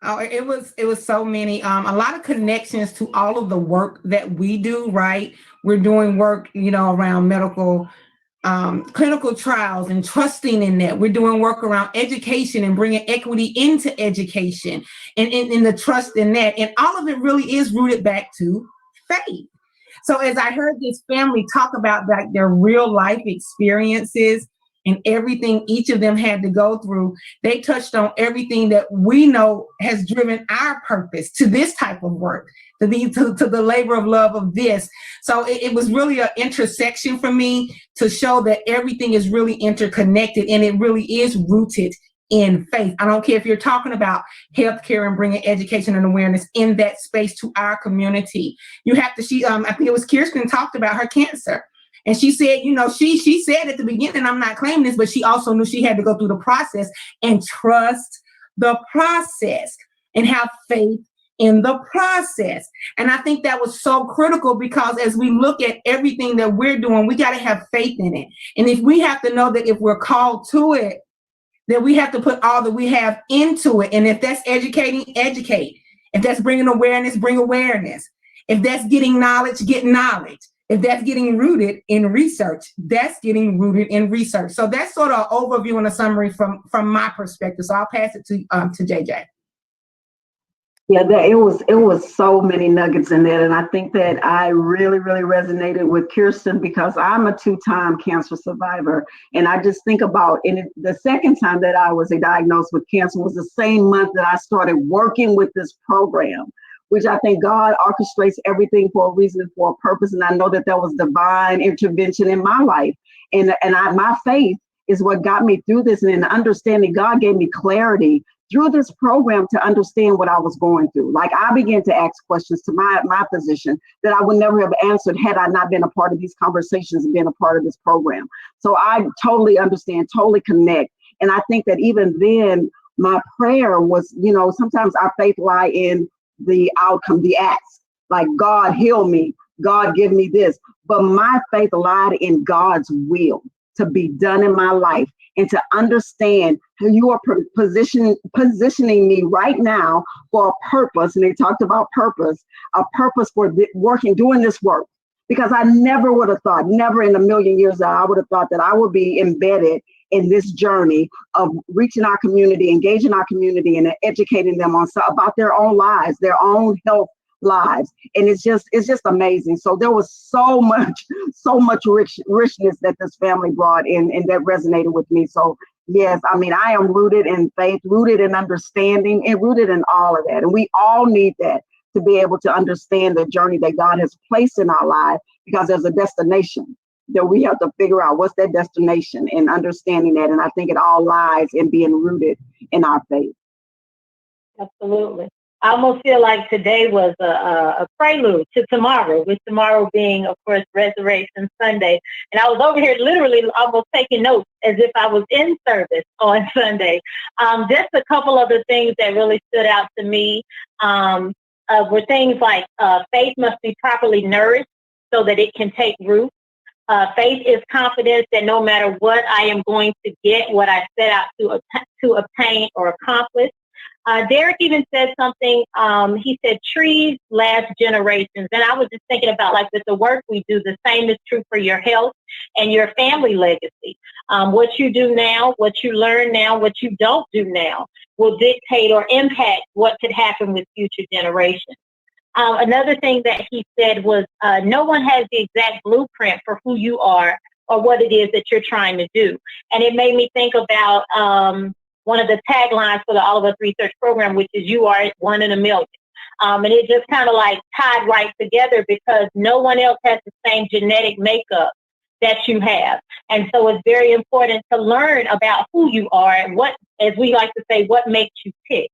Oh, it was so many, a lot of connections to all of the work that we do, right? We're doing work, around medical, clinical trials and trusting in that. We're doing work around education and bringing equity into education and in the trust in that. And all of it really is rooted back to faith. So as I heard this family talk about like their real life experiences and everything each of them had to go through, they touched on everything that we know has driven our purpose to this type of work, to the labor of love of this. So it was really an intersection for me to show that everything is really interconnected and it really is rooted in faith. I don't care if you're talking about healthcare and bringing education and awareness in that space to our community. You have to, I think it was Kirsten talked about her cancer. And she said, she said at the beginning, I'm not claiming this, but she also knew she had to go through the process and trust the process and have faith in the process. And I think that was so critical because as we look at everything that we're doing, we got to have faith in it. And if we have to know that if we're called to it, then we have to put all that we have into it. And if that's educating, educate. If that's bringing awareness, bring awareness. If that's getting knowledge, get knowledge. If that's getting rooted in research, that's getting rooted in research. So that's sort of an overview and a summary from my perspective. So I'll pass it to JJ. Yeah, it was so many nuggets in there, and I think that I really really resonated with Kirsten because I'm a two-time cancer survivor, and I just think about the second time that I was diagnosed with cancer was the same month that I started working with this program, which I think God orchestrates everything for a reason and for a purpose, and I know that there was divine intervention in my life, and my faith is what got me through this, and in understanding God gave me clarity through this program to understand what I was going through. Like I began to ask questions to my physician that I would never have answered had I not been a part of these conversations and been a part of this program. So I totally understand, totally connect. And I think that even then, my prayer was, sometimes our faith lie in the outcome, the acts, like God heal me, God give me this. But my faith lied in God's will to be done in my life, and to understand how you are positioning me right now for a purpose. And they talked about purpose, a purpose for doing this work. Because I never would have thought, never in a million years, that I would have thought that I would be embedded in this journey of reaching our community, engaging our community, and educating them about their own lives, their own health lives. And it's just amazing. So there was so much richness that this family brought in, and that resonated with me. So yes, I mean, I am rooted in faith, rooted in understanding, and rooted in all of that. And we all need that to be able to understand the journey that God has placed in our life, because there's a destination that we have to figure out what's that destination, and understanding that. And I think it all lies in being rooted in our faith. Absolutely. I almost feel like today was a prelude to tomorrow, with tomorrow being, of course, Resurrection Sunday. And I was over here literally almost taking notes as if I was in service on Sunday. Just a couple of the things that really stood out to me were things like faith must be properly nourished so that it can take root. Faith is confidence that no matter what I am going to get, what I set out to obtain or accomplish. Derek even said something, he said, trees last generations. And I was just thinking about, like, with the work we do, the same is true for your health and your family legacy. What you do now, what you learn now, what you don't do now will dictate or impact what could happen with future generations. Another thing that he said was, no one has the exact blueprint for who you are or what it is that you're trying to do. And it made me think about one of the taglines for the All of Us Research Program, which is "You are one in a million." And it just kind of like tied right together, because no one else has the same genetic makeup that you have. And so it's very important to learn about who you are and what, as we like to say, what makes you tick.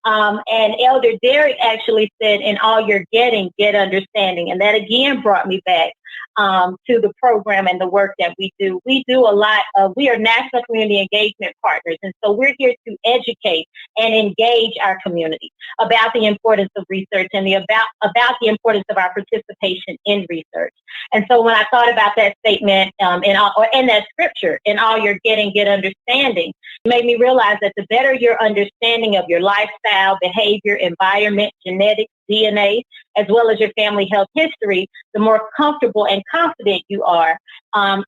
And Elder Derek actually said, in all you're getting, get understanding. And that again brought me back to the program and the work that we do. We do a lot of, we are national community engagement partners. And so we're here to educate and engage our community about the importance of research and about the importance of our participation in research. And so when I thought about that statement in that scripture, in all you're getting, get understanding, it made me realize that the better your understanding of your lifestyle, behavior, environment, genetics, DNA, as well as your family health history, the more comfortable and confident you are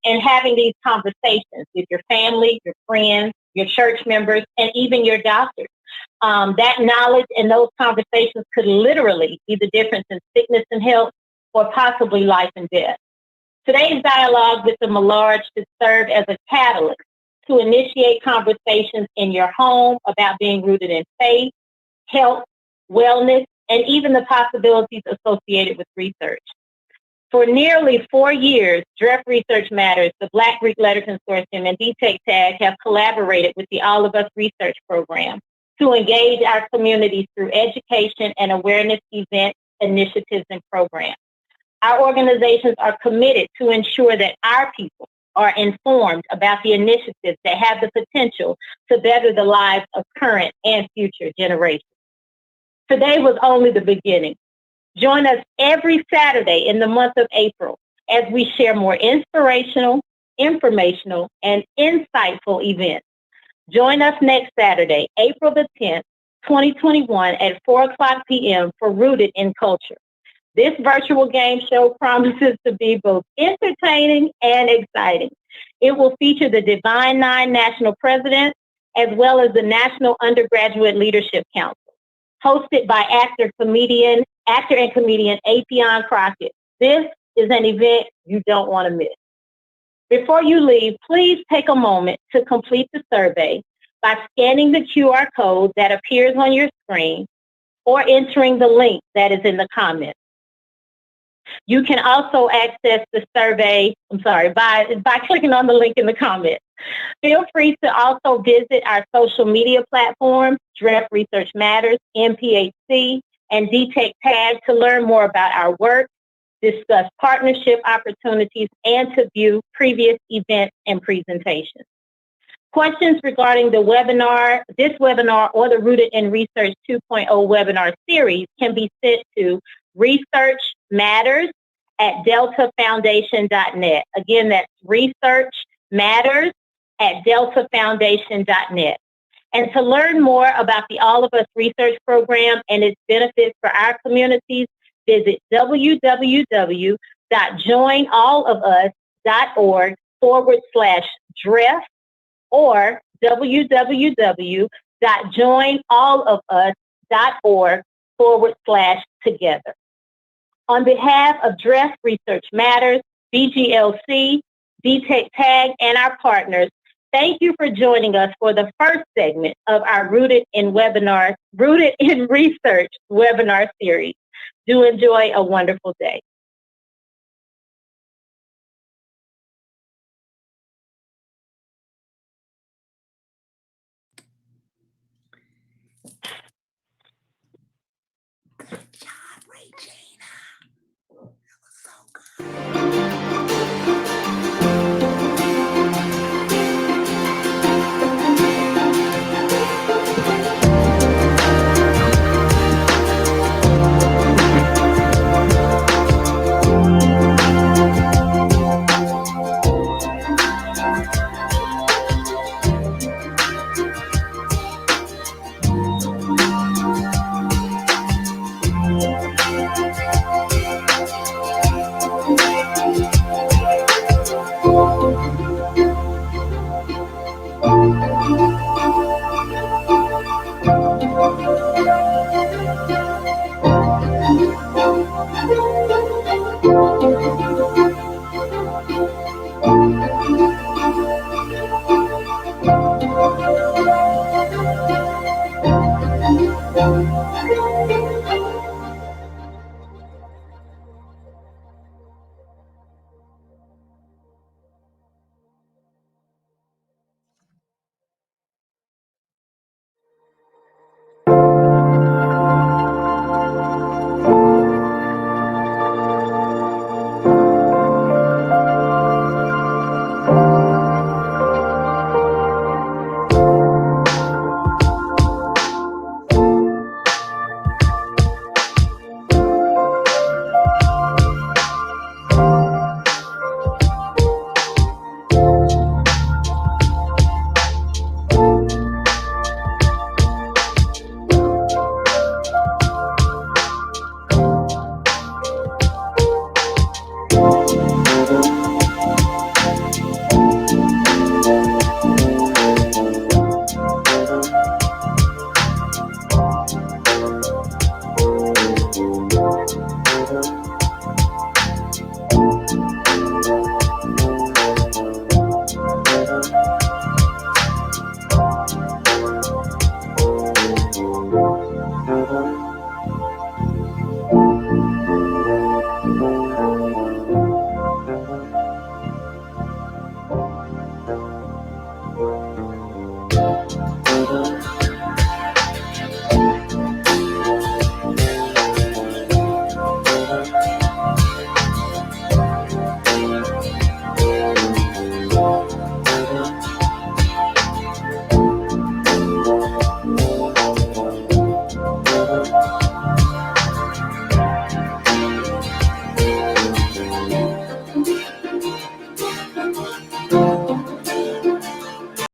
in having these conversations with your family, your friends, your church members, and even your doctors. That knowledge and those conversations could literally be the difference in sickness and health, or possibly life and death. Today's dialogue with the Millards should serve as a catalyst to initiate conversations in your home about being rooted in faith, health, wellness, and even the possibilities associated with research. For nearly 4 years, DREF Research Matters, the Black Greek Letter Consortium, and DTEC TAG have collaborated with the All of Us Research Program to engage our communities through education and awareness events, initiatives, and programs. Our organizations are committed to ensure that our people are informed about the initiatives that have the potential to better the lives of current and future generations. Today was only the beginning. Join us every Saturday in the month of April as we share more inspirational, informational, and insightful events. Join us next Saturday, April the 10th, 2021 at 4:00 p.m. for Rooted in Culture. This virtual game show promises to be both entertaining and exciting. It will feature the Divine Nine National Presidents, as well as the National Undergraduate Leadership Council. hosted by actor and comedian Apion Crockett. This is an event you don't want to miss. Before you leave, please take a moment to complete the survey by scanning the QR code that appears on your screen or entering the link that is in the comments. You can also access the survey, by clicking on the link in the comments. Feel free to also visit our social media platforms, Dress Research Matters, MPHC, and DTech Tag to learn more about our work, discuss partnership opportunities, and to view previous events and presentations. Questions regarding this webinar, or the Rooted in Research 2.0 webinar series can be sent to researchmatters@deltafoundation.net. Again, that's researchmatters@deltafoundation.net. And to learn more about the All of Us Research Program and its benefits for our communities, visit www.joinallofus.org/DREF or www.joinallofus.org/together. On behalf of Dress Research Matters, BGLC, DTech Tag, and our partners, thank you for joining us for the first segment of our Rooted in Research webinar series. Do enjoy a wonderful day.